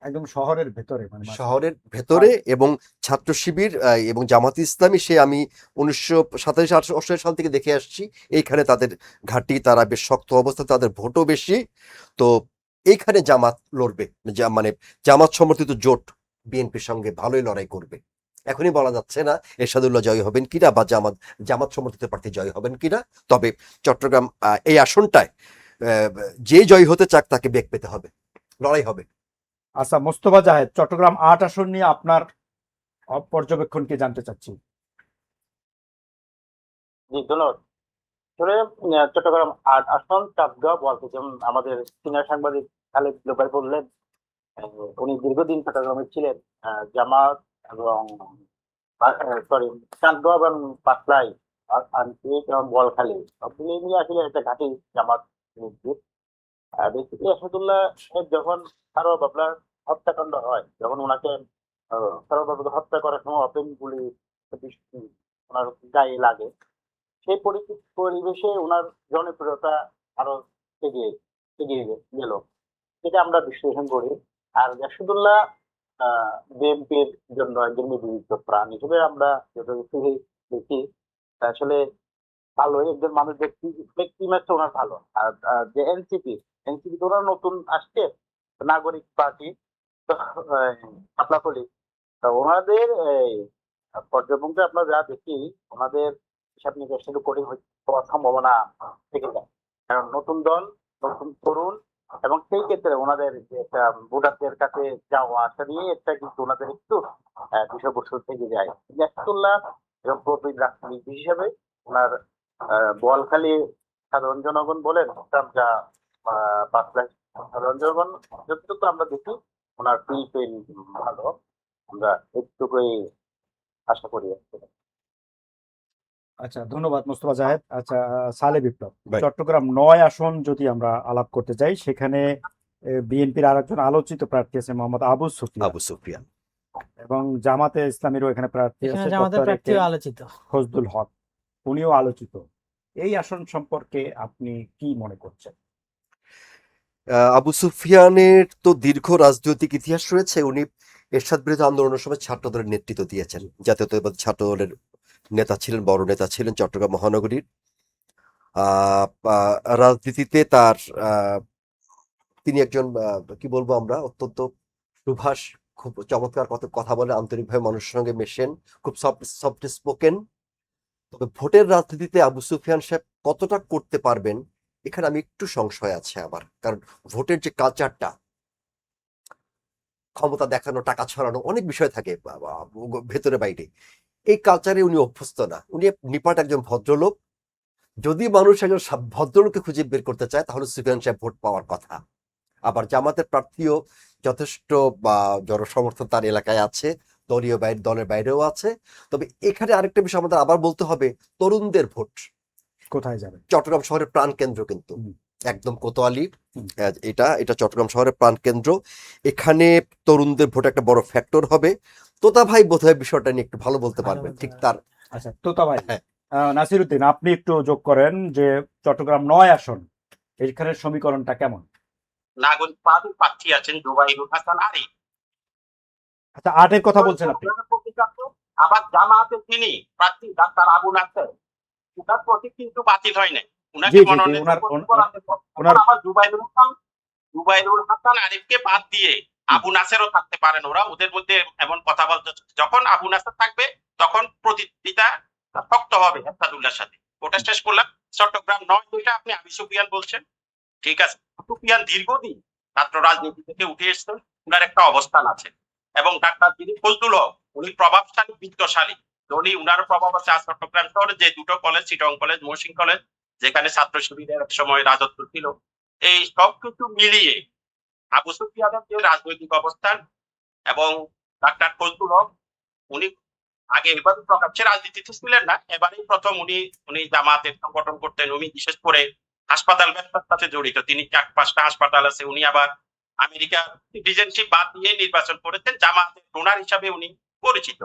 একদম শহরের ভেতরে, মানে শহরের ভেতরে। এবং ছাত্র শিবির এবং জামাত ইসলামী, সে আমি ১৯৮৭-৮৮ সাল থেকে দেখে আসছি, এইখানে তাদের ঘাঁটি, তারা বেশ শক্ত অবস্থা, তাদের ভোটও বেশি। তো এইখানে জামাত লড়বে, মানে জামাত সমর্থিত জোট বিএনপির সঙ্গে ভালোই লড়াই করবে। এখনই বলা যাচ্ছে না এরশাদুল্লাহ জয়ী হবেন কিনা বা জামাত সমর্থিত প্রার্থী জয়ী হবেন কিনা। তবে চট্টগ্রাম এই আসনটায় যে জয়ী হতে চাক তাকে বেগ পেতে হবে, লড়াই হবে। আচ্ছা, মোস্তফা জাহেদ, চট্টগ্রাম ৮ আসন নিয়ে আপনার পর্যবেক্ষণ কি জানতে চাচ্ছি। জি, ধন্যবাদ। আসলে চট্টগ্রাম ৮ আসন চাঁদগাঁও বলতে, যেমন আমাদের সিনিয়র সাংবাদিক খালেদ লোপাই বললেন, উনি দীর্ঘদিন চট্টগ্রামে ছিলেন। জামাত এবং সরি চাঁদগাঁও এবং পাতলাই এবং বোয়ালখালী সবগুলো মিলে আসলে একটা ঘাঁটি জামাত নির্দেশ। বেসিক্যালি আসাদুল্লাহ সাহেব যখন সারোয়ার বাবলার হত্যাকাণ্ড হয়, যখন ওনাকে সারোয়ার বাবলা হত্যা করার সময় ওপেন গুলি ওনার গায়ে লাগে, সেই পরিবেশে ওনার জনপ্রিয়তা আরো এগিয়ে এগিয়ে গেল, এটা আমরা বিশ্লেষণ করি। আর আসাদুল্লাহ বিএনপির জন্য একজন নিবেদিত প্রাণ হিসেবে আমরা যতটুকু দেখি, আসলে ভালো একজন মানুষ, ব্যক্তি ম্যাচটা ওনার ভালো। আর যে এনসিপি তো ওরা নতুন আসছে, নাগরিক পার্টি, পাতলাকলি, ওনাদের এই পর্যবেক্ষণে আমরা যা দেখি, ওনাদের হিসাব নিকাশ একটু কঠিন হওয়ার সম্ভাবনা থেকে যায়। কারণ নতুন দল, নতুন তরুণ, এবং সেই ক্ষেত্রে ওনাদের যে একটা ভোটারদের কাছে যাওয়া আসা নিয়ে একটা কিন্তু ওনাদের একটু বিষয়বস্তু থেকে যায়। জাহিদুল্লাহ এবং প্রবীণ রাজনীতি হিসেবে ওনার বোয়ালখালী সাধারণ জনগণ বলেন যা পাঁচলাখ সাধারণ জনগণ যতটুকু আমরা দেখি ওনার ফিল ভালো, আমরা একটুকুই আশা করি। আচ্ছা, ধন্যবাদ মোস্তফা জাহেদ। আচ্ছা, সালে বিপ্লব, ভাই। চট্টগ্রাম ৯ আসন যদি আমরা আলাপ করতে চাই, সেখানে বিএনপির আরেকজন আলোচিত প্রার্থী আছে মোহাম্মদ আবু সুফিয়ান, আবু সুফিয়ান। এবং জামাতে ইসলামীরও এখানে প্রার্থী এখানে আছে জামাতের ডক্টর প্রার্থীও আলোচিত। ফজলুল হক, উনিও আলোচিত। এই আসন সম্পর্কে আপনি কি মনে করছেন? আবু সুফিয়ানের তো দীর্ঘ রাজনৈতিক ইতিহাস রয়েছে। উনি এরশাদ বিরোধী আন্দোলনের সময় ছাত্র দলের নেতৃত্ব দিয়েছেন, জাতীয়তাবাদী ছাত্র দলের নেতা ছিলেন, বড় নেতা ছিলেন চট্টগ্রাম মহানগরীর। রাজনীতিতে তার তিনি একজন কি বলবো আমরা, অত্যন্ত সুভাষ, খুব চমৎকার কথা বলে, আন্তরিকভাবে মানুষের সঙ্গে মেশেন, খুব সফট স্পোকেন। তবে ভোটের রাজনীতিতে আবু সুফিয়ান সাহেব কতটা করতে পারবেন, এখানে আমি একটু সংশয় আছে আমার। কারণ ভোটের যে কালচারটা, ক্ষমতা দেখানো, টাকা ছড়ানো, অনেক বিষয় থাকে ভেতরে বাইরে, এই কালচারে উনি অভ্যস্ত না। উনি নিপাট একজন ভদ্রলোক। যদি মানুষ একজন ভদ্রলোককে খুঁজে বের করতে চায়, তাহলে সুফিয়ান সাহেব ভোট পাওয়ার কথা। আবার জামাতের প্রার্থীও যথেষ্ট জনসমর্থন তার এলাকায় আছে, দলের বাইরেও আছে। তবে এখানে আরেকটা বিষয় আমাদের আবার বলতে হবে, তরুণদের ভোট কোথায় যাবে? চট্টগ্রাম শহরের প্রাণকেন্দ্র কিন্তু একদম কোতোয়ালি। হুম। এটা চট্টগ্রাম শহরের প্রাণকেন্দ্র। এখানে তরুণদের ভোট একটা বড় ফ্যাক্টর হবে। তোতা ভাই বোধহয় বিষয়টা নিয়ে একটু ভালো বলতে ভালো পারবেন। বলতে ঠিক পারবেন। তার আচ্ছা, তোতা ভাই, হ্যাঁ। নাসিরউদ্দিন, আপনি একটু যোগ করেন যে চট্টগ্রাম ৯ আসন, এখানে সমীকরণটা কেমন? নাগরিক প্রার্থী আছেন জুবাইরুল হাসান আরিফ। আচ্ছা, ৮-এর কথা বলছেন আপনি? আবার জামায়াতের যিনি প্রার্থী ডাক্তার আবু নাসের, ওটার প্রতীক কিন্তু বাতিল হয় নাই। জি উনাকে জি জি, মনোনয়ন ওনার করা হয়েছে। ওনার আবার জুবাইরুল হাসান আরিফকে বাদ দিয়ে আবু নাসেরও থাকতে পারেন। ওরা ওদের মধ্যে এমন কথা বলতে, যখন আবু নাসের থাকবে তখন প্রতিদ্বন্দ্বিতা শক্ত হবে এরশাদুল্লাহর সাথে। ওটা শেষ করলাম। চট্টগ্রাম ৯ দুইটা আপনি আবু সুফিয়ান বলছেন, ঠিক আছে। সুফিয়ান দীর্ঘদিন ছাত্র রাজনীতি থেকে উঠে এসেছেন, উনার একটা অবস্থান আছে। এবং ডাক্তার যিনি ফজলুল হক, উনি প্রভাবশালী, বিত্তশালী। উনি উনার প্রভাব আছে চট্টগ্রাম শহরে যে দুটো কলেজ, চিটং কলেজ, মহসিন কলেজ, যেখানে ছাত্র শিবিরের এক সময় রাজত্ব ছিল। এই সব কিছু মিলিয়ে আবু সুফিয়ানের যে রাজনৈতিক অবস্থান এবং ডাক্তার ফজলুল হক, উনি আগে এবার প্রকাশ্যে রাজনীতিতে ছিলেন না, এবারেই প্রথম উনি জামাতের সংগঠন করতেন। উনি বিশেষ করে হাসপাতাল ব্যবসার সাথে জড়িত। তিনি 4-5টা হাসপাতাল আছে। উনি আবার আমেরিকা সিটিজেনশিপ বাদ দিয়ে নির্বাচন করেছেন। জামাতের ডোনার হিসাবে উনি পরিচিত।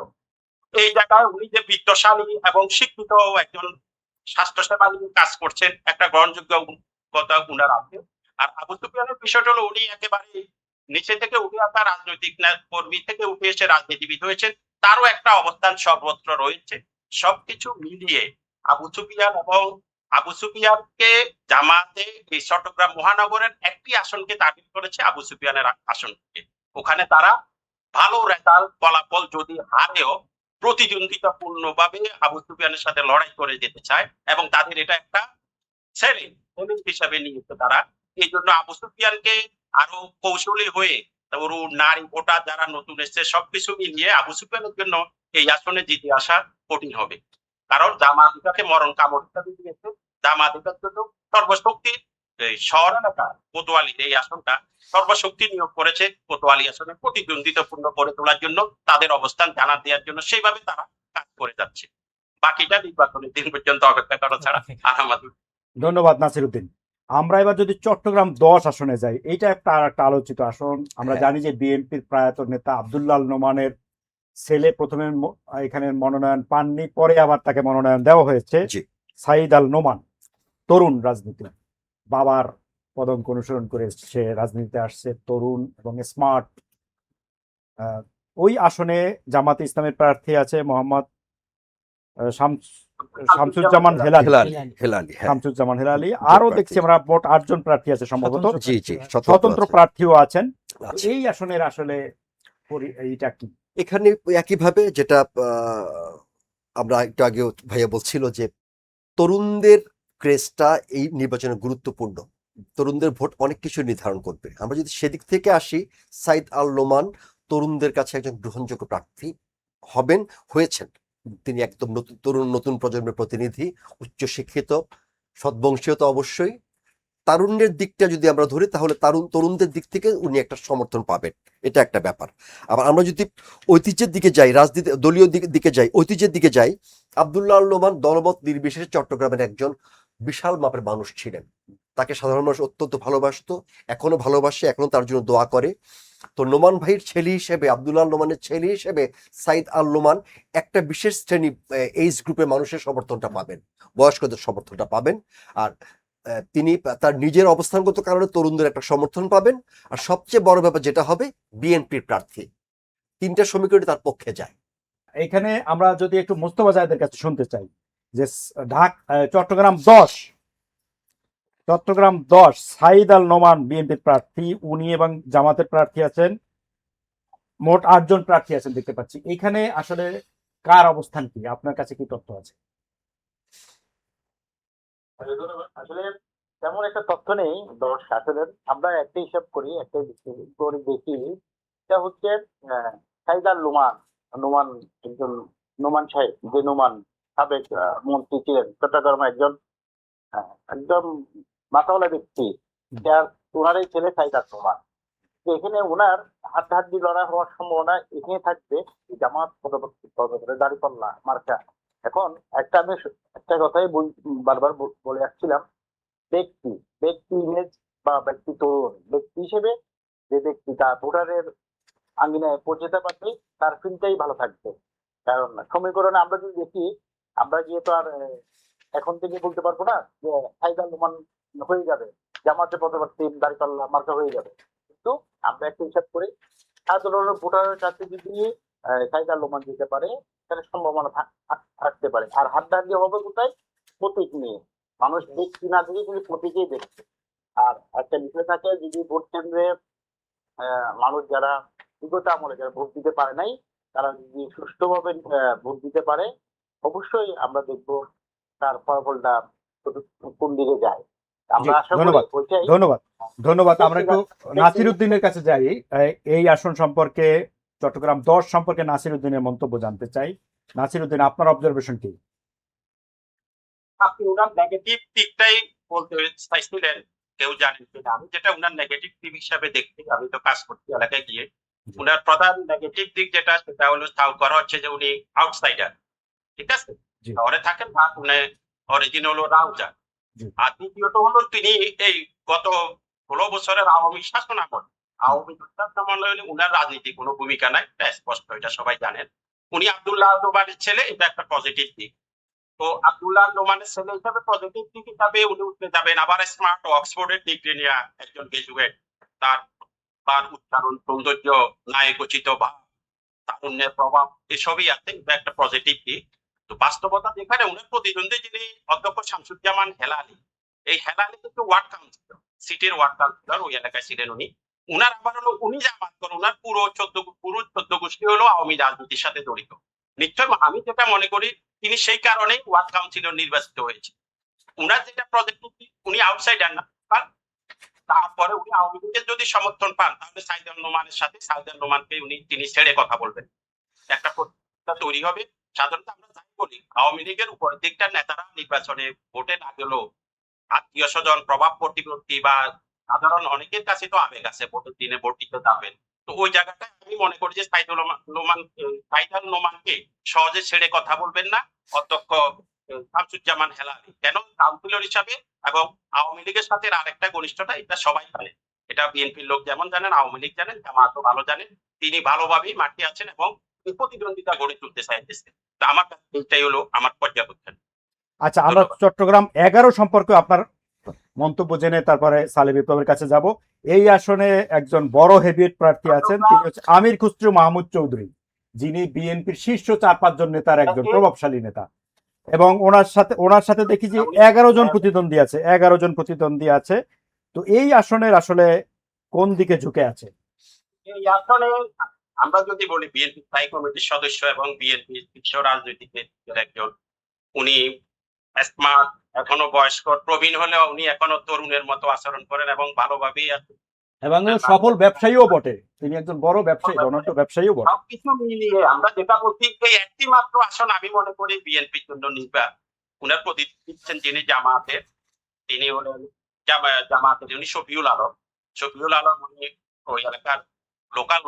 এই জায়গায় উনি যে বিত্তশালী এবং শিক্ষিত একজন স্বাস্থ্যসেবা নিয়ে কাজ করছেন, একটা গ্রহণযোগ্য কথা উনার আছে। আর আবু সুফিয়ানের বিষয়টা হলো, উনি একেবারে নিচে থেকে উঠে আসা রাজনৈতিক কর্মী থেকে উঠে এসে রাজনীতিবিদ হয়েছেন। তারও একটা অবস্থান সর্বত্র রয়েছে। সবকিছু মিলিয়ে আবু সুফিয়ানকে জামাতে এই চট্টগ্রাম মহানগরের একটি আসনকে টার্গেট করেছে, আবু সুফিয়ানের আসনকে। ওখানে তারা ভালো রেজাল্ট ফলাফল যদি হারেও প্রতিদ্বন্দ্বিতাপূর্ণ ভাবে আবু সুফিয়ানের সাথে লড়াই করে যেতে চায়, এবং তাদের এটা একটা চ্যালেঞ্জ হিসাবে নিয়েছে তারা। এই জন্য আবু সুফিয়ানকে আরো কৌশলী হয়ে তরুণ, নারী, ভোটার যারা নতুন এসছে, সবকিছু মিলিয়ে আবু সুফিয়ানের জন্য এই আসনে জিতে আসা কঠিন হবে। কারণ জামাত এটাকে মরণ কামড় হিসাবে দিয়েছে। জামাত এটার জন্য সর্বশক্তি, এই শহর এলাকা কোতোয়ালির এই আসনটা সর্বশক্তি নিয়োগ করেছে কোতোয়ালি আসনে প্রতিদ্বন্দ্বিতাপূর্ণ করে তোলার জন্য, তাদের অবস্থান জানা দেওয়ার জন্য। সেইভাবে তারা কাজ করে যাচ্ছে। বাকিটা নির্বাচনের দিন পর্যন্ত অপেক্ষা করা ছাড়া আর আমাদের। ধন্যবাদ নাসিরউদ্দিন। আমরা এবার যদি চট্টগ্রাম 10 আসনে যাই, এটা আর একটা আলোচিত আসন। আমরা হ্যাঁ। জানি যে বিএনপির প্রয়াত নেতা আব্দুল্লাহ নোমানের ছেলে প্রথমে এখানে মনোনয়ন পাননি, পরে আবার তাকে মনোনয়ন দেওয়া হয়েছে। জি। সাইদ আল নোমান, তরুণ রাজনীতি, বাবার পদঙ্ক অনুসরণ করে সে রাজনীতিতে আসছে, তরুণ এবং স্মার্ট। ওই আসনে জামাতে ইসলামের প্রার্থী আছে মোহাম্মদ শামসুজ্জামান হেলালি। হেলালি, হ্যাঁ। শামসুজ্জামান হেলালি। জোট আরো প্রার্থী। দেখছি আমরা মোট 8 জন প্রার্থী আছে সম্ভবত। জি জি, স্বতন্ত্র আছে। প্রার্থীও আছেন। আছে। এই আসনের আসলে এইটা কি? এখানে একইভাবে যেটা আমরা একটু আগে ভাইয়া বলছিল যে তরুণদের ক্রেজটা এই নির্বাচনে গুরুত্বপূর্ণ। তরুণদের ভোট অনেক কিছু নির্ধারণ করবে। আমরা যদি সেদিক থেকে আসি, সাইদ আল নোমান তরুণদের কাছে একজন গ্রহণযোগ্য প্রার্থী হয়েছেন। তিনি একদম নতুন প্রজন্মের প্রতিনিধি, উচ্চশিক্ষিত, সদ্বংশীয় তো অবশ্যই। তারুণ্যের দিকটা যদি আমরা ধরি তাহলে তরুণদের দিক থেকে উনি একটা সমর্থন পাবেন, এটা একটা ব্যাপার। আবার আমরা যদি ঐতিহ্যের দিকে যাই, রাজনীতি দলীয় দিকে যাই, ঐতিহ্যের দিকে যাই, আব্দুল্লাহ আল নোমান দলমত নির্বিশেষে চট্টগ্রামের একজন বিশাল মাপের মানুষ ছিলেন। তাকে সাধারণ মানুষ অত্যন্ত ভালোবাসতো, এখনো ভালোবাসে, এখনো তার জন্য দোয়া করে। তো নোমান ভাইয়ের ছেলে হিসেবে, আব্দুল্লাহ আল নোমানের ছেলে হিসেবে সাইদ আল নোমান একটা বিশেষ শ্রেণী এইজ গ্রুপের মানুষের সমর্থনটা পাবেন, বয়স্কদের সমর্থনটা পাবেন। আর তিনি তার নিজের অবস্থানগত কারণে তরুণদের একটা সমর্থন পাবেন। আর সবচেয়ে বড় ব্যাপার যেটা হবে, বিএনপির প্রার্থী 3টা সমীকরণ তার পক্ষে যায়। এখানে আমরা যদি একটু মোস্তফা জায়েদের কাছে শুনতে চাই যে চট্টগ্রাম 10 সাইদ আল নোমান বিএনপির প্রার্থী, উনি এবং জামাতের প্রার্থী আছেন, মোট 8 জন প্রার্থী আছেন দেখতে পাচ্ছি। এখানে আসলে কার অবস্থান কি, আপনার কাছে কি তথ্য আছে? আসলে তেমন একটা তথ্য নেই দর্শক। আসলে আমরা একটা হিসাব করি, একটা করে দেখি, এটা হচ্ছে সাইদ আল নোমান, নোমান একজন, নোমান সাহেব, যে নোমান সাবেক মন্ত্রী ছিলেন চট্টগ্রামে, একদম মাথাওয়ালা ব্যক্তি, যার ওনারই ছেলে সাইদ আল নোমান। তো এখানে ওনার হাড্ডাহাড্ডি লড়াই হওয়ার সম্ভাবনা এখানে থাকবে জামাত পরবর্তী দাঁড়িপাল্লা মার্কা। এখন আমি একটা কথাই বারবার বলে আসছিলাম, ব্যক্তি ব্যক্তি ইমেজ বা ব্যক্তি তরুণ ব্যক্তি হিসেবে যে ব্যক্তি তার ভোটারের আঙ্গিনায় পৌঁছতে পারবে, তার ফিল্ডটাই ভালো থাকবে। কারণ সমীকরণে আমরা যদি দেখি, আমরা যেহেতু আর এখন থেকে বলতে পারবো না যে সাইদ আল নোমান হয়ে যাবে, জামাতে পরবর্তী দাঁড়িপাল্লা মার্কা হয়ে যাবে, কিন্তু আমরা একটা হিসাব করি সাধারণ ভোটারের কাছে যদি সাইদ আল নোমান দিতে পারে, তাহলে সম্ভাবনা থাকতে পারে। আর হাড্ডাহাড্ডি হবে কোথায়? প্রতীক নিয়ে। মানুষ ব্যক্তি না দেখে কিন্তু প্রতীকেই দেখছে। আর একটা বিষয় থাকে, যদি ভোট কেন্দ্রে মানুষ যারা বিগত আমলে যারা ভোট দিতে পারে নাই, তারা যদি সুষ্ঠুভাবে ভোট দিতে পারে, অবশ্যই আমরা দেখবো তার ফলাফলটা কোন দিকে যায়। আমরা আশা করি ধন্যবাদ ওইটাই। ধন্যবাদ। আমরা একটু নাসির উদ্দিনের কাছে যাই, এই আসন সম্পর্কে, চট্টগ্রাম 10 সম্পর্কে নাসির উদ্দিনের মন্তব্য জানতে চাই। নাসির উদ্দিন, আপনার অবজারভেশন কি? আপনি ওনার নেগেটিভ দিকটাই বলতে চাইছিলেন, কেউ জানেন কিনা। আমি যেটা ওনার নেগেটিভ দিক হিসাবে দেখছি, আমি তো কাজ করছি এলাকায় গিয়ে, ওনার প্রধান নেগেটিভ দিক যেটা, সেটা হলো করা হচ্ছে যে উনি আউটসাইডার, ঠিক আছে, জি। শহরে থাকেন বা উনি অরিজিনাল হলো রাউজার। জি। আর দ্বিতীয়ত হলো তিনি এই গত 16 বছরের আওয়ামী শাসন আমল, আওয়ামী আমলে হলে উনার রাজনীতি কোনো ভূমিকা নাই, এটা স্পষ্ট, এটা সবাই জানেন। উনি আব্দুল্লাহ নোমানের ছেলে, এটা একটা পজিটিভ দিক। তো আব্দুল্লাহ নোমানের ছেলে হিসাবে পজিটিভ দিক হিসাবে উনি উঠতে যাবেন। আবার স্মার্ট অক্সফোর্ডের ডিগ্রি নিয়ে একজন গ্রাজুয়েট, তার তার উচ্চারণ সৌন্দর্য, নায়কোচিত ভাব, তারুণ্যের প্রভাব, এসবই আছে, এটা একটা পজিটিভ দিক। তো বাস্তবতা যেখানে উনার প্রতিদ্বন্দ্বী যিনি অধ্যক্ষ শামসুজ্জামান হেলালি, এই হেলালি কিন্তু ওয়ার্ড কাউন্সিলর, সিটির ওয়ার্ড কাউন্সিলর, ওই এলাকায় ছিলেন উনি। উনার আবার হলো উনি জামাত করেন, উনার পুরো 14 গোষ্ঠী হলো আওয়ামী রাজনীতির সাথে জড়িত। নিশ্চয় আমি যেটা মনে করি, তিনি সেই কারণেই ওয়ার্ড কাউন্সিলর নির্বাচিত হয়েছে। উনার যেটা প্রজেক্ট, উনি আউটসাইডার না, তারপরে উনি আওয়ামী লীগের যদি সমর্থন পান, তাহলে সাইদ আল নোমানের সাথে সাইদ আল নোমানকে তিনি ছেড়ে কথা বলবেন, একটা প্রতিষ্ঠা তৈরি হবে। সাধারণত আমরা যাই বলি, আওয়ামী লীগের উপরের দিকটার নেতারা নির্বাচনে ভোটে না গেলেও আত্মীয় স্বজন, প্রভাব প্রতিপত্তি বা সাধারণ অনেকের কাছে তো আবেগ আছে, ভোটের দিনে ভোট দিতে যাবেন। তো ওই জায়গাটায় আমি মনে করি যে সাইদ আল নোমানকে সহজে ছেড়ে কথা বলবেন না অধ্যক্ষ শামসুজ্জামান হেলালি। কেন? কাউন্সিলর হিসাবে এবং আওয়ামী লীগের সাথে আরেকটা ঘনিষ্ঠতা, এটা সবাই জানে, এটা বিএনপির লোক যেমন জানেন, আওয়ামী লীগ জানেন, জামাতও ভালো জানেন। তিনি ভালোভাবেই মাঠে আছেন এবং প্রতিদ্বন্দ্বিতা গড়ে তুলতে চাইতেছেন। তো আমার কাছে এইটাই হলো আমার পর্যবেক্ষণ। আচ্ছা, আমরা চট্টগ্রাম 11 সম্পর্কে আপনার মন্তব্য জেনে তারপরে সালে বিপ্লবের কাছে যাব। এই আসনে একজন বড় হেভিওয়েট প্রার্থী আছেন, তিনি হচ্ছে আমির খুসরু মাহমুদ চৌধুরী, যিনি বিএনপির শীর্ষ 4-5 জন নেতার একজন প্রভাবশালী নেতা। এবং ওনার সাথে দেখি যে 11 জন প্রতিদ্বন্দ্বী আছে। তো এই আসনের আসলে কোন দিকে ঝুঁকে আছে? এই আসনে আমরা যদি বলি, বিএনপি স্থায়ী কমিটির সদস্য এবং বিএনপি শীর্ষ রাজনৈতিক নেতৃত্বের একজন, উনি স্মার্ট, এখনো বয়স্ক প্রবীণ হলেও উনি এখনো তরুণের মতো আচরণ করেন এবং ভালোভাবেই আছেন। এবং সফল ব্যবসায়ীও বটে, তিনি একজন বড় ব্যবসায়ী, ধনাঢ্য ব্যবসায়ীও বটে। সবকিছু মিলিয়ে আমরা যেটা বলছি, এই একটি মাত্র আসন আমি মনে করি বিএনপির জন্য নির্বাচন। উনার প্রতিনিধি দিচ্ছেন যিনি জামায়াতের, তিনি হলেন জামায়াতের উনি শফিউল আলম। শফিউল আলম উনি ওই এলাকার লোকাল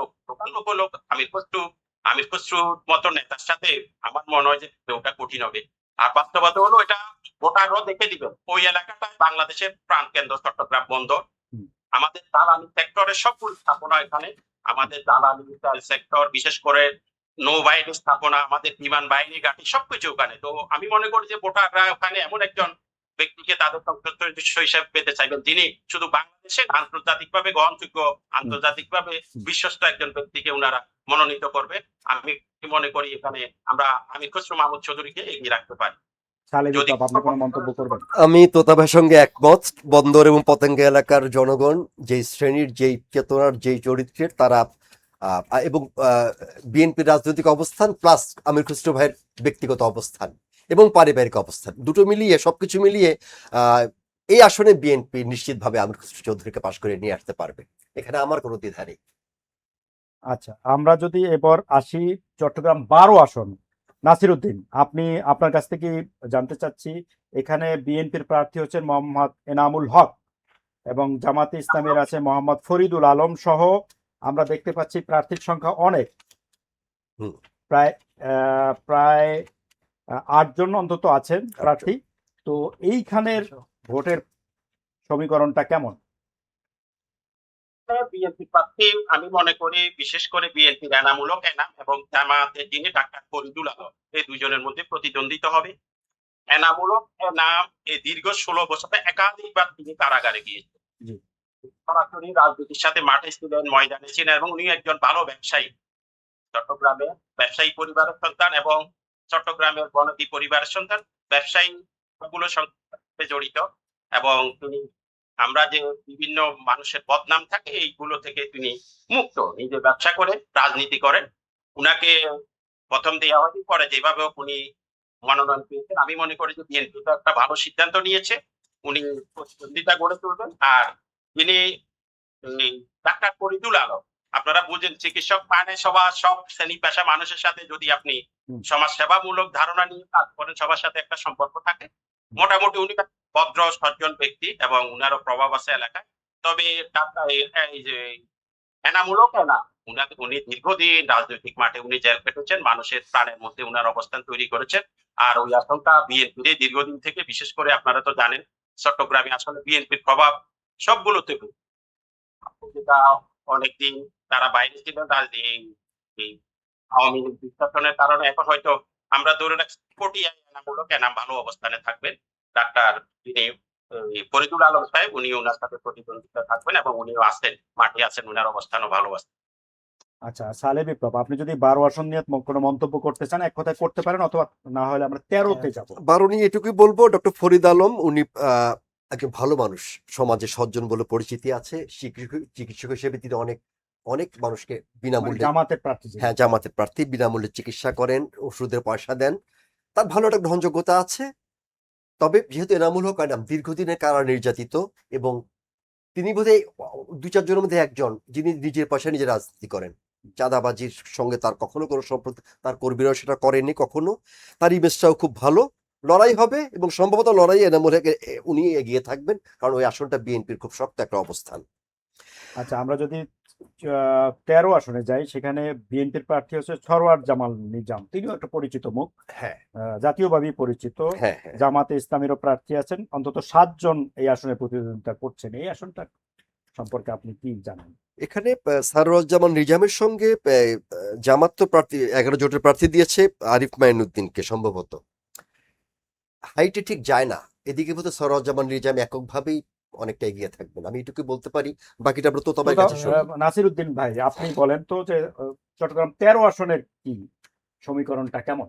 লোক হলো আমির খসরুর মতো নেতার সাথে আমার মনে হয় যে ওটা কঠিন হবে। আর বাস্তবতা হলো এটা ভোটারও দেখে দিবেন, ওই এলাকাটায় বাংলাদেশের প্রাণ কেন্দ্র চট্টগ্রাম বন্দর, হুম। আমাদের জ্বালানি সেক্টরের সবগুলো স্থাপনা এখানে, আমাদের জ্বালানি সেক্টর, বিশেষ করে নৌবাহিনীর স্থাপনা, আমাদের বিমান বাহিনী ঘাঁটি, সবকিছু ওখানে। তো আমি মনে করি যে ভোটাররা ওখানে এমন একজন ব্যক্তিকে তাদের সংসদীয় হিসাবে পেতে চাইবেন, যিনি শুধু বাংলাদেশে আন্তর্জাতিকভাবে গ্রহণযোগ্য, আন্তর্জাতিকভাবে বিশ্বস্ত একজন ব্যক্তিকে ওনারা মনোনীত করবে। আমি মনে করি এখানে আমরা আমির খসরু মাহমুদ চৌধুরীকে এগিয়ে রাখতে পারি। সালেহ যদি বিপ্লব, আপনি কোনো মন্তব্য করবেন? আমি তোতা ভাইয়ের সঙ্গে একমত। বন্দর এবং পতেঙ্গা এলাকার জনগণ যেই শ্রেণীর, যেই চেতনার, যেই চরিত্রের, তারা এবং বিএনপির রাজনৈতিক অবস্থান প্লাস আমির খসরু ভাইয়ের ব্যক্তিগত অবস্থান এবং পারিবারিক অবস্থান, দুটো মিলিয়ে, সবকিছু মিলিয়ে এই আসনে বিএনপি নিশ্চিতভাবে আমির খসরু চৌধুরীকে পাশ করে নিয়ে আসতে পারবে, এখানে আমার কোনো দ্বিধা নেই। আচ্ছা, আমরা যদি এবার আসি চট্টগ্রাম 12 আসন, নাসিরউদ্দিন, আপনি আপনার কাছ থেকে জানতে চাচ্ছি, এখানে বিএনপির প্রার্থী হচ্ছেন মোহাম্মদ এনামুল হক এবং জামাতে ইসলামের আছে মোহাম্মদ ফরিদুল আলম সহ আমরা দেখতে পাচ্ছি প্রার্থীর সংখ্যা অনেক, হুম। প্রায় প্রায় 8 জন অন্তত আছেন প্রার্থী। তো এইখানের ভোটের সমীকরণটা কেমন? বিএনপি প্রার্থী আমি মনে করি বিশেষ করে বিএনপির এনামূলক এনাম এবং জামায়াতের যিনি ডাক্তার ফরিদুল আলম, এই দুজনের মধ্যে প্রতিদ্বন্দ্বিতা হবে। এনামূলক এনাম এই দীর্ঘ 16 বছরে একাধিকবার তিনি কারাগারে গিয়েছেন, জি। সরাসরি রাজনীতির সাথে মাঠে ছিলেন, ময়দানে ছিলেন এবং উনি একজন ভালো ব্যবসায়ী, চট্টগ্রামে ব্যবসায়ী পরিবারের সন্তান এবং চট্টগ্রামের বনতি পরিবারের সন্তান, ব্যবসায়ী গুলো সাথে জড়িত এবং তিনি, আমরা যে বিভিন্ন মানুষের বদনাম থাকে এইগুলো থেকে তিনি মুক্ত, নিজে ব্যবসা করে রাজনীতি করেন। উনাকে প্রথম দেওয়া হয়নি, পরে যেভাবে হোক উনি মনোনয়ন পেয়েছেন। আমি মনে করি যে বিএনপি তো একটা ভালো সিদ্ধান্ত নিয়েছে, উনি প্রতিদ্বন্দ্বিতা গড়ে তুলবেন। আর তিনি ডাক্তার ফরিদুল আলম, আপনারা বুঝেন চিকিৎসক মানে সব শ্রেণী পেশা মানুষের সাথে যদি আপনি সমাজ সেবামূলক ধারণা নিয়ে কাজ করেন, সবার সাথে একটা সম্পর্ক থাকে, মোটামুটি উনি ভদ্র সজ্জন ব্যক্তি এবং উনারও প্রভাব আছে এলাকায়। তবে এই যে এনামূলক এনাম, উনি দীর্ঘদিন রাজনৈতিক মাঠে উনি জেল কেটেছেন, মানুষের প্রাণের মধ্যে উনার অবস্থান তৈরি করেছেন। আর ওই আশঙ্কা বিএনপির দীর্ঘদিন থেকে, বিশেষ করে আপনারা তো জানেন চট্টগ্রামে আসলে বিএনপির প্রভাব সবগুলোতে, যেটা অনেকদিন তারা বাইরে ছিলেন এই আওয়ামী লীগ বিস্তাপনের কারণে। এখন হয়তো আমরা ধরে রাখছি পটিয়া এনামূলক এনাম ভালো অবস্থানে থাকবেন। ডাক্তার তিনি ফরিদুল আলম সাহেব, উনি ওনার সাথে প্রতিদ্বন্দ্বিতা থাকবেন এবং উনিও আছেন, মাঠে আছেন, ওনার অবস্থানও ভালো আছে। আচ্ছা, সালেহ বিপ্লব, আপনি যদি 12 আসন নিয়ে কোনো মন্তব্য করতে চান এক কথায় করতে পারেন, অথবা না হলে আমরা 13তে যাব। 12 নিয়ে এটুকুই বলবো, ডক্টর ফরিদ আলম উনি একজন ভালো মানুষ, সমাজে সজ্জন বলে পরিচিতি আছে, চিকিৎসক হিসেবে তিনি অনেক অনেক মানুষকে বিনামূল্যে, জামাতের প্রার্থী। হ্যাঁ জামাতের প্রার্থী, বিনামূল্যে চিকিৎসা করেন, ওষুধের পয়সা দেন, তার ভালো একটা গ্রহণযোগ্যতা আছে। তবে যেহেতু এনামুল হক এনাম দীর্ঘদিনের কারা নির্যাতিত এবং তিনি বোধহয় 2-4 জনের মধ্যে একজন যিনি নিজের পয়সা নিজে রাজনীতি করেন, চাঁদাবাজির সঙ্গে তার কখনো কোনো সম্পর্ক, তার কর্মীরাও সেটা করেনি কখনো। তার ইমেজটাও খুব ভালো, লড়াই হবে এবং সম্ভবত লড়াই এনামুল হক উনি এগিয়ে থাকবেন, কারণ ওই আসনটা বিএনপির খুব শক্ত একটা অবস্থান। আচ্ছা, আমরা যদি 13 আসনে যাই, সেখানে বিএনপির প্রার্থী হচ্ছে সরওয়ার জামাল নিজাম, তিনিও একটা পরিচিত মুখ, হ্যাঁ, জাতীয়ভাবে পরিচিত। হ্যাঁ। জামাতে ইসলামেরও প্রার্থী আছেন, অন্তত 7 জন এই আসনে প্রতিদ্বন্দ্বিতা করছেন। এই আসনটা সম্পর্কে আপনি কি জানেন? এখানে সারওয়ারজামান নিজামের সঙ্গে জামাত তো প্রার্থী 11 জোটের প্রার্থী দিয়েছে আরিফ মাইনুদ্দিনকে, সম্ভবত হাইটে ঠিক যায় না, এদিকে বোধহয় সারওয়ারজামান নিজাম এককভাবেই অনেকটা এগিয়ে থাকবেন, আমি এটুকু বলতে পারি। বাকিটা আমরা তো তোমার কাছে শুনি। নাসিরউদ্দিন ভাই, আপনি বলেন তো যে চট্টগ্রাম 13 আসনের কি সমীকরণটা কেমন?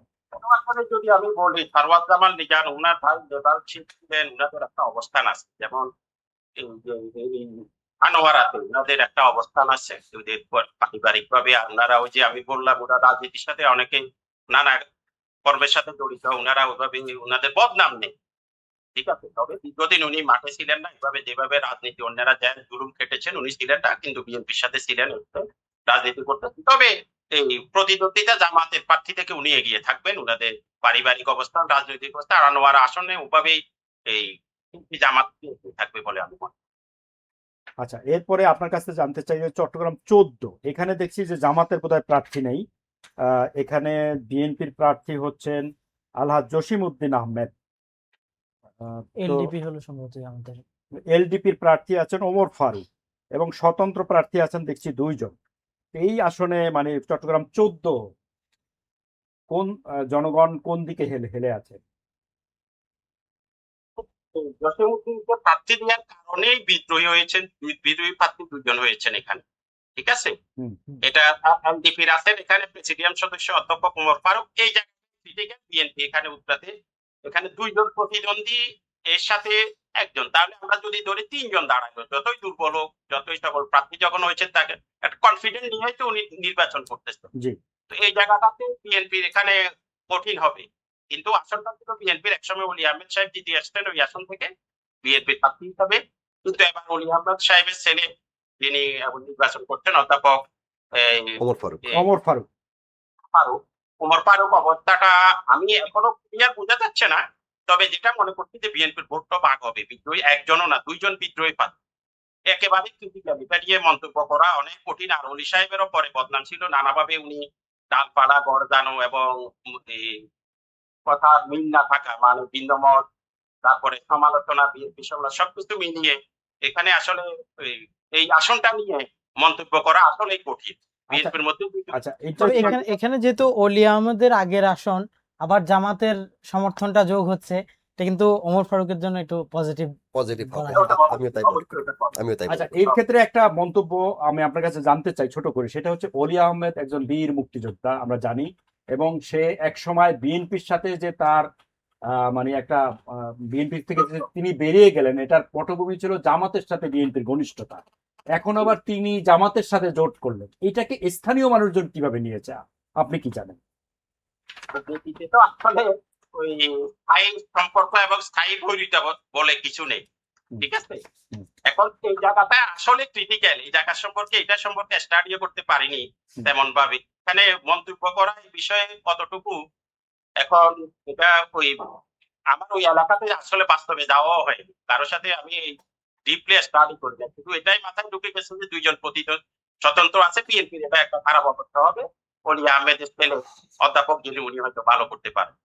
যদি আমি বলি সারওয়ার জামান নিজাম, উনার ভাই নেপাল ছিলেন, উনাদের একটা অবস্থান আছে, যেমন আনোয়ারাতে উনাদের একটা অবস্থান আছে, ওদের পারিবারিক ভাবে আপনারা ওই যে আমি বললাম ওরা রাজনীতির সাথে অনেকে নানা কর্মের সাথে জড়িত, ওনারা ওইভাবে ওনাদের বদনাম নেই, ঠিক আছে, তবে দীর্ঘদিন উনি মাঠে ছিলেন না, এভাবে যেভাবে রাজনীতি অন্যরা যে জুলুম খেটেছেন উনি ছিলেন না, কিন্তু বিএনপির সাথে ছিলেন, রাজনীতি করতেন। তবে এই প্রতিদ্বন্দ্বিতা জামাতের প্রার্থী থেকে উনি এগিয়ে থাকবেন, উনাদের পারিবারিক অবস্থান, রাজনৈতিক অবস্থা, আর আনোয়ারা আসনে ওভাবেই এই জামাত এগিয়ে থাকবে বলে আমি মনে করি। আচ্ছা, এরপরে আপনার কাছে জানতে চাই যে চট্টগ্রাম 14, এখানে দেখছি যে জামাতের বোধহয় প্রার্থী নেই। এখানে বিএনপির প্রার্থী হচ্ছেন আলহাজ জসিম উদ্দিন আহমেদ। এলডিপি হলো সম্ভবত আমাদের। এলডিপির প্রার্থী আছেন ওমর ফারুক এবং স্বতন্ত্র প্রার্থী আছেন দেখছি 2 জন। এই আসনে মানে চট্টগ্রাম 14 কোন জনগণ কোন দিকে হেলে হেলে আছে? জসীমউদ্দিনকে প্রার্থী দেওয়ার কারণেই বিদ্রোহী হয়েছেন, বিদ্রোহী প্রার্থী 2 জন হয়েছেন এখানে, ঠিক আছে। হুম। এটা এলডিপির আছেন এখানে প্রেসিডিয়াম সদস্য অধ্যাপক ওমর ফারুক, এই জায়গায় বিএনপি এখানে উত্তরাতে এখানে 2 জন প্রতিদ্বন্দ্বী, এর সাথে একজন, তাহলে আমরা যদি ধরি 3 জন দাঁড়াইলো, যতই দুর্বল হোক, যতই সকল প্রার্থী যখন হয়েছে তাকে একটা কনফিডেন্ট নিয়ে তো উনি নির্বাচন করতেছেন। জি। তো এই জায়গাটাতে বিএনপির এখানে কঠিন হবে, কিন্তু আসনটা ছিল বিএনপির, একসময় ওলি আহমেদ সাহেব জিতে আসতেন ওই আসন থেকে বিএনপির প্রার্থী হিসাবে, কিন্তু এবার ওলি আহমেদ সাহেবের ছেলে যিনি নির্বাচন করছেন অধ্যাপক ওমর ফারুক। ওমর ফারুক ওমর ফারুক অবস্থাটা আমি এখনো ক্লিয়ার বোঝা যাচ্ছে না, তবে যেটা মনে করছি যে বিএনপির ভোটটা ভাগ হবে, বিদ্রোহী একজনও না 2 জন বিদ্রোহী প্রার্থী। একেবারে ক্রিটিক্যালিটা নিয়ে মন্তব্য করা অনেক কঠিন, আর অলি সাহেবেরও পরে বদনাম ছিল, নানাভাবে উনি ডালপালা গড়জানো এবং কথা মিল না থাকা, মানে ভিন্নমত, তারপরে সমালোচনা, বিএনপি সবকিছু মিলিয়ে এখানে আসলে এই আসনটা নিয়ে মন্তব্য করা আসলেই কঠিন বিএনপির মধ্যে। আচ্ছা, তবে এখানে যেহেতু অলি আহমেদের আগের আসন, আবার জামাতের সমর্থনটা যোগ হচ্ছে, এটা কিন্তু ওমর ফারুকের জন্য একটু পজিটিভ পজিটিভ হবে, আমিও তাই মনে করি, আমিও তাই আচ্ছা, মনে করি। এর ক্ষেত্রে একটা মন্তব্য আমি আপনার কাছে জানতে চাই ছোট করে, সেটা হচ্ছে অলি আহমেদ একজন বীর মুক্তিযোদ্ধা আমরা জানি, এবং সে এক সময় বিএনপির সাথে যে তার মানে একটা বিএনপি থেকে যে তিনি বেরিয়ে গেলেন, এটার পটভূমি ছিল জামাতের সাথে বিএনপির ঘনিষ্ঠতা। এখন আবার তিনি জামাতের সাথে জোট করলেন, এটাকে স্থানীয় মানুষজন কিভাবে নিয়েছে আপনি কি জানেন? বিএনপিতে তো আসলে ওই স্থায়ী সম্পর্ক এবং স্থায়ী বৈরিতা বলে কিছু নেই, ঠিক আছে। এখন এই জায়গাটা আসলে ক্রিটিক্যাল, এই জায়গা সম্পর্কে এটা সম্পর্কে স্টাডিও করতে পারিনি তেমন ভাবে, এখানে মন্তব্য করা এই বিষয়ে কতটুকু, এখন এটা ওই আমার ওই এলাকাতে আসলে বাস্তবে যাওয়াও হয়নি, কারোর সাথে আমি ডিপলি স্টাডি করি না, কিন্তু এটাই মাথায় ঢুকে গেছে যে 2 জন স্বতন্ত্র আছে বিএনপির, এটা একটা খারাপ অবস্থা হবে। অলি আহমেদের ছেলে অধ্যাপক যিনি, উনি হয়তো ভালো করতে পারেন।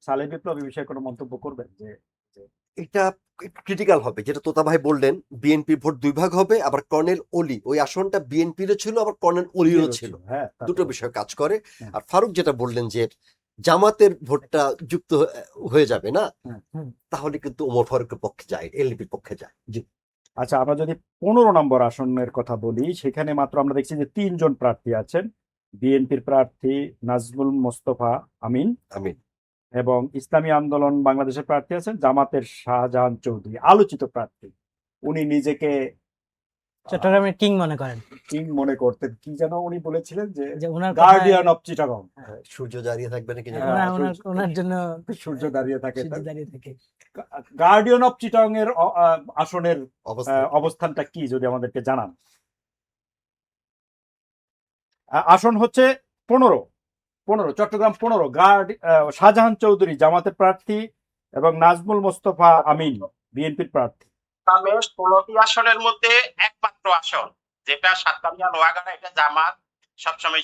সালেহ বিপ্লব এই বিষয়ে কোনো মন্তব্য করবেন? যে এটা ক্রিটিক্যাল হবে, যেটা তোতা ভাই বললেন, বিএনপির ভোট 2 ভাগ হবে, আবার কর্নেল অলি ওই আসনটা বিএনপিরও ছিল, আবার কর্নেল অলিরও ছিল, হ্যাঁ, দুটো বিষয় কাজ করে। আর ফারুক যেটা বললেন যে জামাতের ভোটটা যুক্ত হয়ে যাবে না, তাহলে কিন্তু ওমর ফারুকের পক্ষে যায়, এলডিপির পক্ষে যায়। জি। আচ্ছা, আমরা যদি 15 নম্বর আসনের কথা বলি, সেখানে মাত্র আমরা দেখছি যে 3 জন প্রার্থী আছেন। বিএনপির প্রার্থী নাজমুল মোস্তফা আমিন এবং ইসলামী আন্দোলন বাংলাদেশের প্রার্থী আছেন জামাতের শাহজাহান চৌধুরী, আলোচিত প্রার্থী। উনি নিজেকে চট্টগ্রামের কিং মনে করেন, কিং মনে করতেন, কি যেন উনি বলেছিলেন যে ওনার গার্ডিয়ান অফ চিটাগং। সূর্য দাঁড়িয়ে থাকবে নাকি জানি হ্যাঁ, না। ওনার জন্য সূর্য দাঁড়িয়ে থাকে, দাঁড়িয়ে থাকে। গার্ডিয়ান অফ চিটাগং এর আসনের অবস্থা অবস্থানটা কি যদি আমাদেরকে জানান? আসন হচ্ছে 15 চট্টগ্রাম 15, শাহজাহান চৌধুরী জামাতের প্রার্থী এবং নাজমুল মোস্তফা আমিন বিএনপির প্রার্থী। 16টি আসনের মধ্যে একমাত্র আসন যেটা সাতকানিয়া নোয়াগাড়া, এটা জামাত সবসময়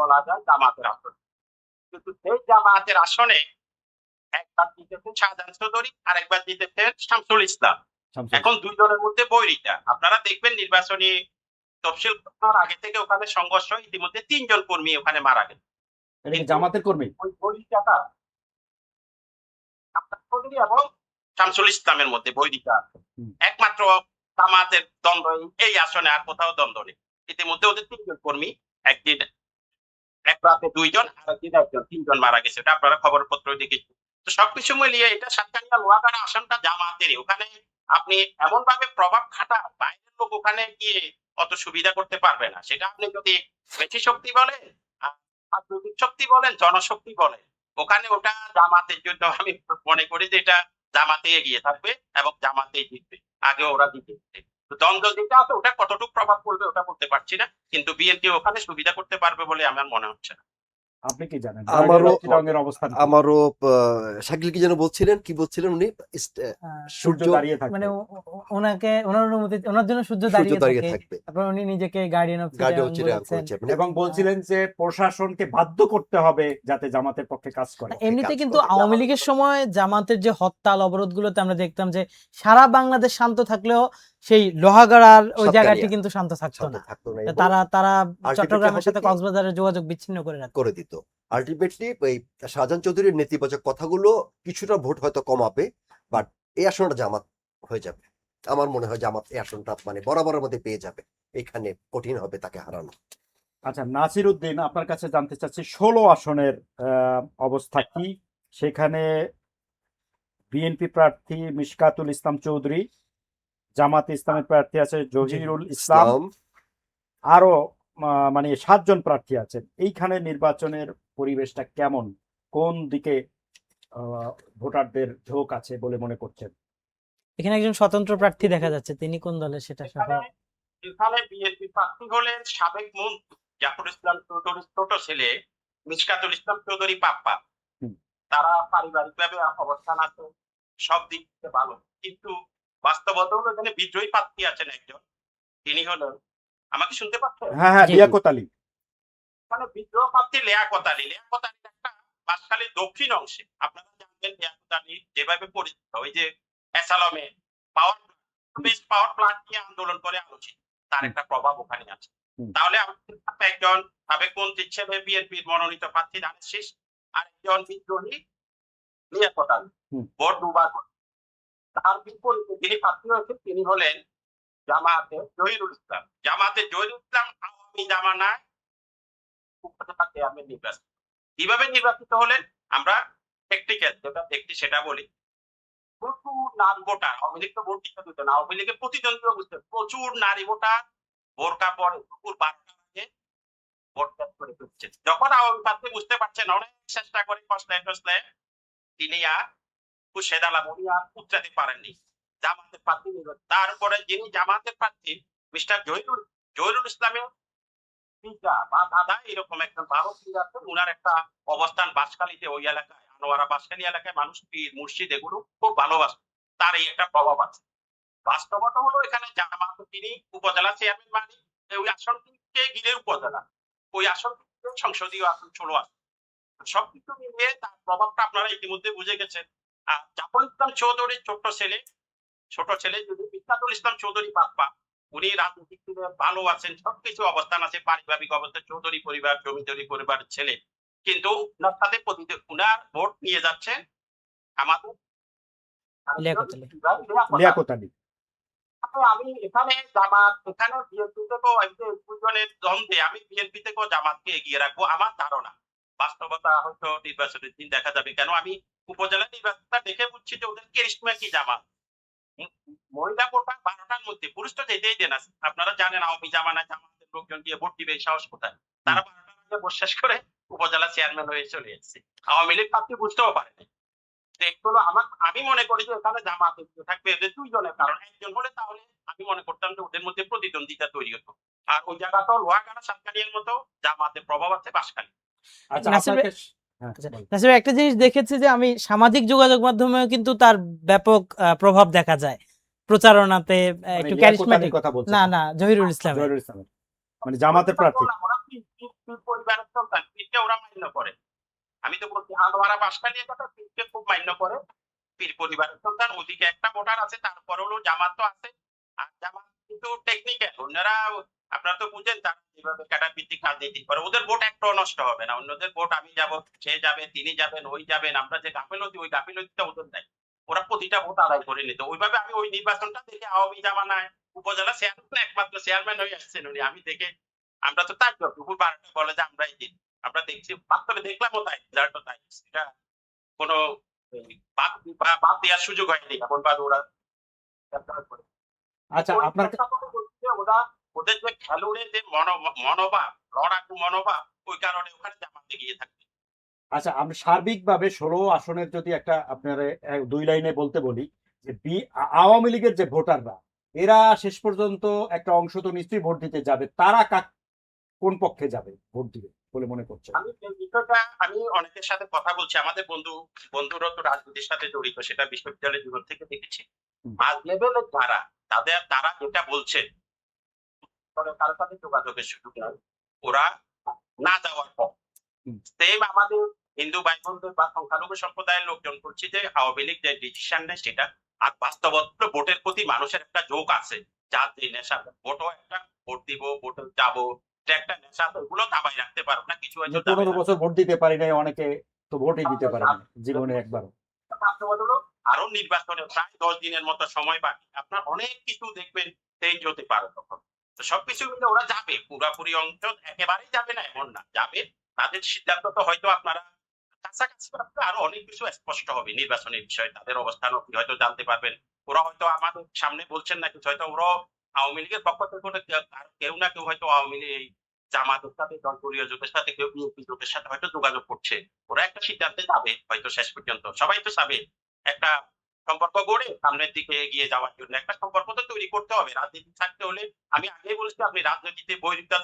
বলা যায় জামাতের আসন, কিন্তু সেই জামাতের আসনে একবার জিতেছেন শাহজাহান চৌধুরী, আর একবার জিতেছেন শামসুল ইসলাম। এখন 2 জনের মধ্যে বৈরিতা, আপনারা দেখবেন নির্বাচনী তফসিল করার আগে থেকে ওখানে সংঘর্ষ, ইতিমধ্যে 3 জন কর্মী ওখানে মারা গেছে, জামাতের কর্মী। ওই বৈরিতাটা চৌধুরী এবং শামসুল ইসলামের মধ্যে বৈরিতা, একমাত্র জামাতের দ্বন্দ্ব এই আসনে, আর কোথাও দ্বন্দ্ব নেই। ইতিমধ্যে ওদের 3 জন কর্মী, একদিন এক রাতে 2 জন, আরেকদিন 1 জন, 3 জন মারা গেছে, এটা আপনারা খবরপত্র দেখেছেন। তো সবকিছু মিলিয়ে এটা সাতকানিয়া লোহাগাড়া আসনটা জামাতেরই, ওখানে আপনি এমন ভাবে প্রভাব খাটান, বাইরের লোক ওখানে গিয়ে অত সুবিধা করতে পারবে না। সেটা আপনি যদি বেশি শক্তি বলেন, রাজনৈতিক শক্তি বলেন, জনশক্তি বলেন, ওখানে ওটা জামাতের জন্য আমি মনে করি যে এটা জামাতে এগিয়ে থাকবে এবং জামাতেই জিতবে, আগে ওরা জিতে। তো দ্বন্দ্ব যেটা আছে ওটা কতটুকু প্রভাব পড়বে ওটা বলতে পারছি না, কিন্তু বিএনপি ওখানে সুবিধা করতে পারবে বলে আমার মনে হচ্ছে না। আপনি কি জানেন আমারও চিটাগং এর অবস্থান কি? আমারও শাকিল কি যেন বলছিলেন, কি বলছিলেন উনি? সূর্য দাঁড়িয়ে থাকবে। মানে ওনাকে ওনার অনুমতি, ওনার জন্য সূর্য সূর্য দাঁড়িয়ে দাঁড়িয়ে থাকে। থাকবে, তারপর উনি নিজেকে guardian of guardian Chittagong Chittagong বলেছেন। করেছে। মানে এবং বলছিলেন যে প্রশাসনকে বাধ্য করতে হবে যাতে জামাতের পক্ষে কাজ করে। এমনিতে কাজ কিন্তু করে। আওয়ামী লীগের সময় জামাতের যে হরতাল অবরোধগুলোতে আমরা দেখতাম যে সারা বাংলাদেশ শান্ত থাকলেও সেই লোহাগাড়ার ওই সাতকানিয়া জায়গাটি কিন্তু শান্ত থাকতো শান্ত না। থাকতো না, তো এবং তারা ultimately চট্টগ্রামের হবে সাথে কি? কক্সবাজারের যোগাযোগ বিচ্ছিন্ন করে রাখতো। করে দিত। আলটিমেটলি এই শাহজাহান চৌধুরীর নেতিবাচক কথাগুলো কিছুটা ভোট হয়তো কমাবে, বাট এই আসনটা জামাত হয়ে যাবে। আমার মনে হয় জামাত এই আসনটা মানে বরাবরের মধ্যে পেয়ে যাবে, এখানে কঠিন হবে তাকে হারানো। আচ্ছা, নাসির উদ্দিন, আপনার কাছে জানতে চাচ্ছি 16 আসনের অবস্থা কি? সেখানে বিএনপি প্রার্থী মিশকাতুল ইসলাম চৌধুরী, জামাতে ইসলামের প্রার্থী আছে জহিরুল ইসলাম, ইসলাম আরো মানে 7 জন প্রার্থী আছেন। এইখানে নির্বাচনের পরিবেশটা কেমন, কোন দিকে ভোটারদের ঝোঁক আছে বলে মনে করছেন? এখানে একজন স্বতন্ত্র প্রার্থী দেখা যাচ্ছে, তিনি কোন দলের সেটা সহ। এখানে বিএনপি প্রার্থী হলেন সাবেক মন্ত্রী জাফর ইসলাম চৌধুরীর ছোট ছেলে মিশকাতুল ইসলাম চৌধুরী পাপ্পা। হুম। তারা পারিবারিকভাবে অবস্থান আছে, সব দিক থেকে ভালো, কিন্তু বাস্তবতা হলো এখানে বিদ্রোহী প্রার্থী আছেন একজন, তিনি হলেন, আমাকে শুনতে পাচ্ছেন? হ্যাঁ হ্যাঁ, জি। লিয়াকত আলী। মানে বিদ্রোহ প্রার্থী লিয়াকত আলী। লিয়াকত আলী একটা বাঁশখালীর দক্ষিণ অংশে, আপনারা জানবেন লিয়াকত আলী যেভাবে পরিচিত, ওই যে অ্যাসালমে পাওয়ার প্লান্ট নিয়ে আন্দোলন করে আলোচিত, তার একটা প্রভাব ওখানে আছে। হুম। তাহলে আমাদের একজন সাবেক মন্ত্রীর ছেলে বিএনপির মনোনীত প্রার্থী ধানের শীষ, আর একজন বিদ্রোহী লিয়াকত আলী, হুম। ভোট দুবার করে। তার বিপরীতে যিনি প্রার্থী হয়েছে তিনি হলেন জামায়াতের জহিরুল ইসলাম। জামায়াতের জহিরুল ইসলাম আওয়ামী জামানায় উপজেলা চেয়ারম্যান নির্বাচিত। কিভাবে নির্বাচিত হলেন আমরা প্র্যাকটিক্যাল যেটা দেখছি সেটা বলি। প্রচুর নারী ভোটার, আওয়ামী লীগ তো ভোট দিতে দিত না, আওয়ামী লীগের প্রতিদ্বন্দ্বীরা বুঝতে, প্রচুর নারী ভোটার বোরকা পরে দুপুর 12টার আগে ভোট ত্যাগ করে ফেলছে। যখন আওয়ামী প্রার্থী বুঝতে পারছেন, অনেক চেষ্টা করে কসলায় টসলায়, তিনি আর খুশে দালাম, উনি আর উতরাতে পারেননি, জামাতের প্রার্থী নির্বাচিত। তারপরে যিনি জামাতের প্রার্থী মিস্টার জহিরুল ইসলামের পিতা বা দাদা এরকম একজন ভারতীয় আছেন, উনার একটা অবস্থান বাঁশখালীতে, ওই এলাকায় আনোয়ারা বাঁশখালী এলাকায় মানুষ পীর মুর্শিদ এগুলো খুব ভালোবাসে, তার এই একটা প্রভাব আছে। বাস্তবতা হলো এখানে জামাত, তিনি উপজেলা চেয়ারম্যান, মানে ওই আসনটিকে ঘিরে উপজেলা, ওই আসনটিতে সংসদীয় আসন 16 আছে, সবকিছু মিলিয়ে তার প্রভাবটা আপনারা ইতিমধ্যে বুঝে গেছেন। আর জাফর ইসলাম চৌধুরীর ছোট ছেলে যদি মিশকাতুল ইসলাম চৌধুরী পাপ্পা, উনি রাজনৈতিক দিকে ভালো আছেন, সবকিছু অবস্থান আছে, পারিবারিক অবস্থা, চৌধুরী পরিবার, জমিদারি পরিবারের ছেলে, কিন্তু উনার সাথে উনার ভোট নিয়ে যাচ্ছেন আমাদের লিয়াকত আলী। লিয়াকত আলী। আমি এখানে জামাত, এখানে বিএনপি থেকেও দুজনের দ্বন্দ্বে আমি বিএনপি থেকেও জামাতকে এগিয়ে রাখবো আমার ধারণা। বাস্তবতা হয়তো নির্বাচনের দিন দেখা যাবে, কেন আমি উপজেলা নির্বাচনটা দেখে বুঝছি যে ওদের কেরিশমা কি জামাত। মহিলা ভোটার 12টার মধ্যে, পুরুষ তো যেতেই দেন আছে, আপনারা জানেন আওয়ামী জামানায় জামাতের লোকজন গিয়ে ভোট দিবে, সাহস কোথায়, তারা 12টার মধ্যে ভোট শেষ করে উপজেলা চেয়ারম্যান হয়ে চলে এসেছে। আওয়ামী লীগ প্রার্থী বুঝতেও পারেনি। এগুলো আমি মনে করি যে এখানে জামাত থাকবে এদের দুইজনের, কারণ একজন হলে তাহলে আমি মনে করতাম যে ওদের মধ্যে প্রতিদ্বন্দ্বিতা তৈরি হতো। আর ওই জায়গাটাও লোহাগাড়া সাতকানিয়ার মতো জামাতের প্রভাব আছে বাঁশখালী। আচ্ছা, নাসির ভাই- আপনাকে হ্যাঁ, বলুন। নাসির ভাই, একটা জিনিস দেখেছি যে আমি সামাজিক যোগাযোগ মাধ্যমেও কিন্তু তার ব্যাপক প্রভাব দেখা যায় প্রচারণাতে, মানে একটু লিয়াকত ক্যারিশম্যাটিক। আলীর কথা বলছেন? না জহিরুল ইসলামের। জহিরুল ইসলামের মানে জামাতের প্রার্থী। ওরা পীর পরিবারের সন্তান, পীরকে ওরা মান্য করে। আমি তো বলছি আনোয়ারা বাঁশখালী কথা, পীরকে খুব মান্য করে, পীর পরিবারের সন্তান। ওদিকে একটা ভোটার আছে, তারপর হলো জামাত তো আছে। আর জামাত কিন্তু টেকনিক্যাল, অন্যরা আপনারা তো বুঝেন তারা যেভাবে ক্যাডার ভিত্তিক রাজনীতি করে, ওদের ভোট একটাও নষ্ট হবে না। অন্যদের ভোট আমি যাব, সে যাবে, তিনি যাবেন, ওই যাবেন, আমরা যে গাফিলতি, ওই গাফিলতিটা ওদের নাই, ওরা প্রতিটা ভোট আদায় করে নিত। ওইভাবে আমি ওই নির্বাচনটা দেখে আওয়ামী জামানায় উপজেলা চেয়ারম্যান, একমাত্র চেয়ারম্যান হয়ে আসছেন উনি, আমি দেখে আমরা তো তাই দুপুর 12টা বলে যে আমরাই দিন, আমরা দেখছি বাস্তবে দেখলাম তাই, রেজাল্টও তাই। এটা কোনো বাদ দেওয়ার সুযোগ হয়নি, এমন ভাবে ওরা। আচ্ছা, আপনার ওরা ওদের যে খেলুড়ের যে মনোভাব, লড়াকু মনোভাব, ওই কারণে ওখানে জামাতে গিয়ে থাকবে। আচ্ছা, আমরা সার্বিকভাবে 16 আসনের যদি একটা আপনার 2 লাইনে বলতে বলি যে আওয়ামী লীগের যে ভোটাররা এরা শেষ পর্যন্ত একটা অংশ তো নিশ্চয়ই ভোট দিতে যাবে, তারা কোন পক্ষে যাবে ভোট দিবে বলে মনে করছেন? আমি এই বিষয়টা আমি অনেকের সাথে কথা বলছি, আমাদের বন্ধুরা তো রাজনীতির সাথে জড়িত, সেটা বিশ্ববিদ্যালয় জীবন থেকে দেখেছি। হুম। মাঝ লেভেলের তারা যেটা বলছে, কারোর সাথে যোগাযোগের সুযোগ নেই, ওরা না যাওয়ার পর হুম। সেম আমাদের হিন্দু ভাই বোনদের বা সংখ্যালঘু সম্প্রদায়ের লোকজন করছে যে আওয়ামী লীগ যে ডিসিশন নেয় সেটা, আর বাস্তবত ভোটের প্রতি মানুষের একটা ঝোঁক আছে, যার যে নেশা, ভোটও একটা, ভোট দিব, ভোটে যাবো, এটা একটা নেশা, তো ওগুলো দাবাই রাখতে পারবো না, কিছু হয়তো 15 বছর ভোট দিতে পারি নাই, অনেকে তো ভোটই দিতে পারে না জীবনে একবার। বাস্তবতা হলো আরো নির্বাচনে প্রায় 10 দিনের মতো সময় বাকি, আপনার অনেক কিছু দেখবেন চেঞ্জ হতে পারে তখন। তো সবকিছু মিলে ওরা যাবে, পুরাপুরি অংশ একেবারেই যাবে না এমন না, যাবে। তাদের সিদ্ধান্ত তো হয়তো আপনারা কাছাকাছি আপনার আরো অনেক কিছু স্পষ্ট হবে নির্বাচনের বিষয়ে, তাদের অবস্থান আপনি হয়তো জানতে পারবেন। ওরা হয়তো আমাদের সামনে বলছেন না কিছু, হয়তো ওরা আওয়ামী লীগের পক্ষ থেকে কেউ না কেউ হয়তো আওয়ামী লীগ, জামাতের সাথে, দলপ্রিয় জোটের সাথে, কেউ বিএনপি জোটের সাথে হয়তো যোগাযোগ করছে। ওরা একটা সিদ্ধান্তে যাবে হয়তো শেষ পর্যন্ত, সবাই তো চাবে একটা সম্পর্ক গড়ে সামনের দিকে এগিয়ে যাওয়ার জন্য একটা সম্পর্ক তো তৈরি করতে হবে। রাজনীতি থাকতে হলে, আমি আগেই বলছি, আপনি রাজনীতিতে বৈরিতা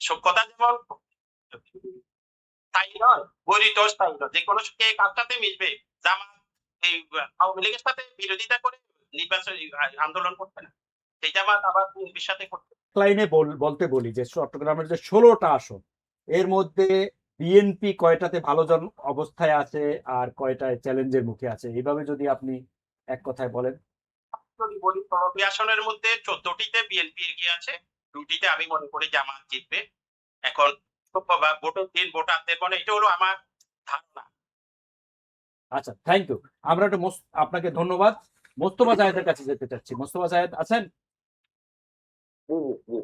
সভ্যতা যেমন স্থায়ী নয়, বৈরিতাও স্থায়ী নয়, যে কোনো কে কার সাথে মিশবে। জামাত এই আওয়ামী লীগের সাথে বিরোধিতা করে নির্বাচন আন্দোলন করতে না, সেই জামাত আবার বিএনপির সাথে করতে। লাইনে বলতে বলি যে চট্টগ্রামের যে 16টা আসন, এর মধ্যে বিএনপি কয়টাতে ভালো অবস্থায় আছে আর কয়টায় চ্যালেঞ্জের মুখে আছে, এইভাবে যদি আপনি এক কথায় বলেন। যদি বলি 16টি আসনের মধ্যে 14টিতে বিএনপি এগিয়ে আছে, 2টিতে আমি মনে করি জামাত জিতবে। এখন ভোটের দিন ভোটারদের মনে, এটা হলো আমার ধারণা। আচ্ছা, থ্যাংক ইউ। আমরা একটু আপনাকে ধন্যবাদ। মোস্তফা জাহেদের কাছে যেতে চাচ্ছি। মোস্তফা জাহেদ আছেন? জি জি জি।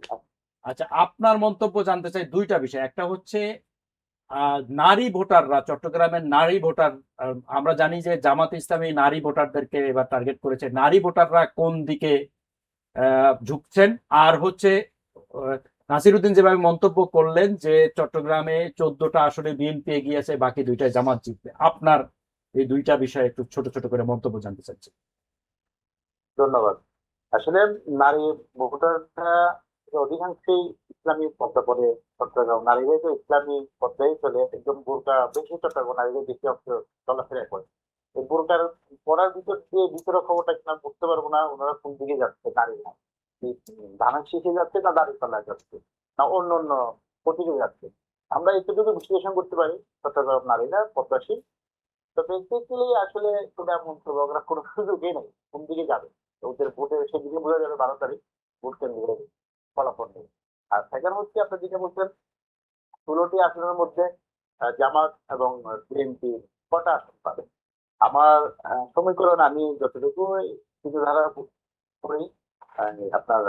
আচ্ছা, আপনার মন্তব্য জানতে চাই 2টা বিষয়। একটা হচ্ছে নারী ভোটাররা, চট্টগ্রামের নারী ভোটার, আমরা জানি যে জামাত ইসলামী নারী ভোটারদেরকে এবার টার্গেট করেছে। নারী ভোটাররা কোন দিকে ঝুঁকছেন? আর হচ্ছে নাসিরউদ্দিন যেভাবে মন্তব্য করলেন যে চট্টগ্রামে 14টা আসনে বিএনপি এগিয়ে আছে, বাকি 2টায় জামাত জিতবে, আপনার এই 2টা বিষয়ে একটু ছোট ছোট করে মন্তব্য জানতে চাচ্ছি। ধন্যবাদ। আসলে নারী ভোটাররা অধিকাংশই ইসলামী পদ্মাপরে চট্টগ্রাম, নারীরা তো ইসলামী পদ্মায় চলে, একদম বোরকা বেশি চট্টগ্রাম নারীরা বেশি অংশ চলাফেরা করে। এই বোরকার পড়ার ভিতর দিয়ে ভিতরের খবরটা কিনা বুঝতে পারবো না ওনারা কোন দিকে যাচ্ছে, নারীরা ধানের শীষে যাচ্ছে না দাঁড়িপাল্লায় যাচ্ছে না অন্য অন্য প্রতীকে যাচ্ছে। আমরা এতটুকু বিশ্লেষণ করতে পারি চট্টগ্রাম নারীরা পদ্মাশীল। তো বেসিক্যালি আসলে কোনো মন্তব্য করার কোনো সুযোগই নেই কোন দিকে যাবে। তো ওদের ভোটের সেদিকে বোঝা যাবে 12 তারিখ ভোট কেন্দ্রে ফলাফল নেই। আর সেকেন্ড হচ্ছে আপনি যেটা বলছেন 16টি আসনের মধ্যে জামাত এবং বিএনপি কটা আসন পাবে। আমার সমীকরণ আমি যতটুকু চিন্তাধারা করি, আপনার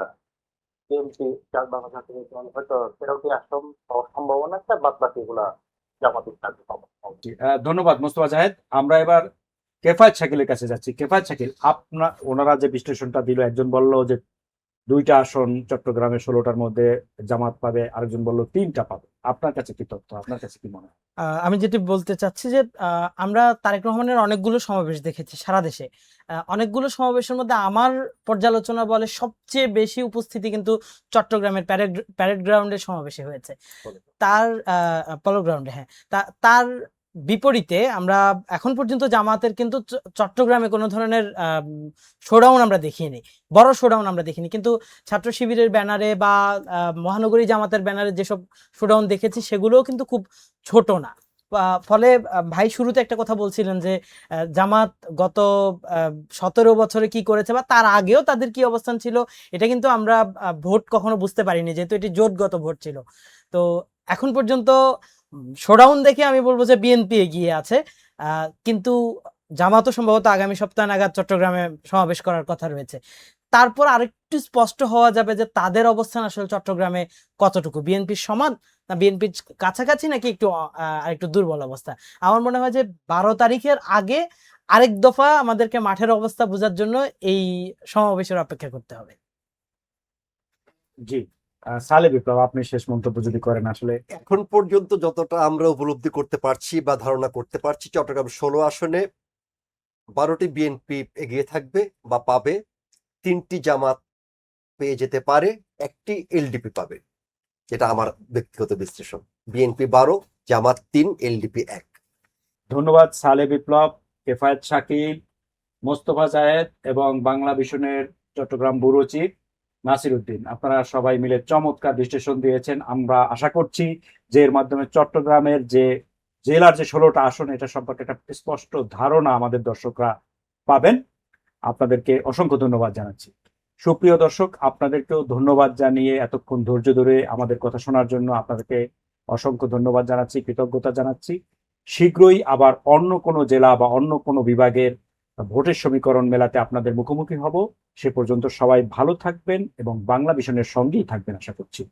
বিএনপি চার বাংলা থেকে হয়তো 13টি আসন পাওয়ার সম্ভাবনা একটা, বাদ বাকি গুলা জামাতের থাকবে পাবো। ধন্যবাদ মোস্তফা জাহেদ। আমরা এবার কেফায়েত শাকিলের কাছে যাচ্ছি। কেফায়েত শাকিল, ওনারা যে বিশ্লেষণটা দিল, একজন বলল যে 2টা আসন চট্টগ্রামে 16টার মধ্যে জামাত পাবে, আরেকজন বলল 3টা পাবে। আপনার কাছে কি তথ্য, আপনার কাছে কি মনে হয়? আমি যেটি বলতে চাচ্ছি যে আমরা তারেক রহমানের অনেকগুলো সমাবেশ দেখেছি সারা দেশে। অনেকগুলো সমাবেশের মধ্যে আমার পর্যালোচনা বলে সবচেয়ে বেশি উপস্থিতি কিন্তু চট্টগ্রামের প্যারেড গ্রাউন্ডের সমাবেশে হয়েছে। তার পলো গ্রাউন্ডে, হ্যাঁ। তার বিপরীতে আমরা এখন পর্যন্ত জামাতের কিন্তু চট্টগ্রামে কোনো ধরনের শোডাউন আমরা দেখিনি, বড় শোডাউন আমরা দেখিনি। কিন্তু ছাত্র শিবিরের ব্যানারে বা মহানগরী জামাতের ব্যানারে যেসব শোডাউন দেখেছি সেগুলোও কিন্তু খুব ছোট না। ফলে ভাই শুরুতে একটা কথা বলছিলেন যে জামাত গত 17 বছরে কি করেছে বা তার আগেও তাদের কি অবস্থান ছিল, এটা কিন্তু আমরা ভোট কখনো বুঝতে পারিনি, যেহেতু এটি জোটগত ভোট ছিল। তো এখন পর্যন্ত শোডাউন দেখে আমি বলবো যে বিএনপি এগিয়ে আছে, কিন্তু জামাতও সম্ভবত আগামী সপ্তাহ নাগাদ চট্টগ্রামে সমাবেশ করার কথা রয়েছে। তারপর আরেকটু স্পষ্ট হওয়া যাবে যে তাদের অবস্থান আসলে চট্টগ্রামে কতটুকু, বিএনপির সমান না বিএনপির কাছাকাছি নাকি একটু আরেকটু দুর্বল অবস্থা। আমার মনে হয় যে 12 তারিখের আগে আরেক দফা আমাদেরকে মাঠের অবস্থা বোঝার জন্য এই সমাবেশের অপেক্ষা করতে হবে। জি, সালে বিপ্লব, আপনি শেষ মন্তব্য যদি করেন আসলে। এখন পর্যন্ত যতটা আমরা উপলব্ধি করতে পারছি বা ধারণা করতে পারছি, চট্টগ্রাম 16 আসনে 12টি বিএনপি এগিয়ে থাকবে বা পাবে, 3টি জামাত পেয়ে যেতে পারে, 1টি এলডিপি পাবে, যেটা আমার ব্যক্তিগত বিশ্লেষণ। বিএনপি 12, জামাত 3, এলডিপি 1। ধন্যবাদ সালে বিপ্লব, কেফায়েত শাকিল, মোস্তফা জায়েদ এবং বাংলা ভিশনের চট্টগ্রাম ব্যুরো চিফ নাসির উদ্দিন, আপনারা সবাই মিলে চমৎকার বিশ্লেষণ দিয়েছেন। আমরা আশা করছি যে এর মাধ্যমে চট্টগ্রামের যে জেলার যে 16টা আসন, এটা সম্পর্কে একটা স্পষ্ট ধারণা আমাদের দর্শকরা পাবেন। আপনাদেরকে অসংখ্য ধন্যবাদ জানাচ্ছি। সুপ্রিয় দর্শক, আপনাদেরকেও ধন্যবাদ জানিয়ে এতক্ষণ ধৈর্য ধরে আমাদের কথা শোনার জন্য আপনাদেরকে অসংখ্য ধন্যবাদ জানাচ্ছি, কৃতজ্ঞতা জানাচ্ছি। শীঘ্রই আবার অন্য কোনো জেলা বা অন্য কোনো বিভাগের ভোটের সমীকরণ মেলাতে আপনাদের মুখোমুখি হব। সে পর্যন্ত সবাই ভালো থাকবেন এবং বাংলা ভিশনের সঙ্গেই থাকবেন আশা করছি।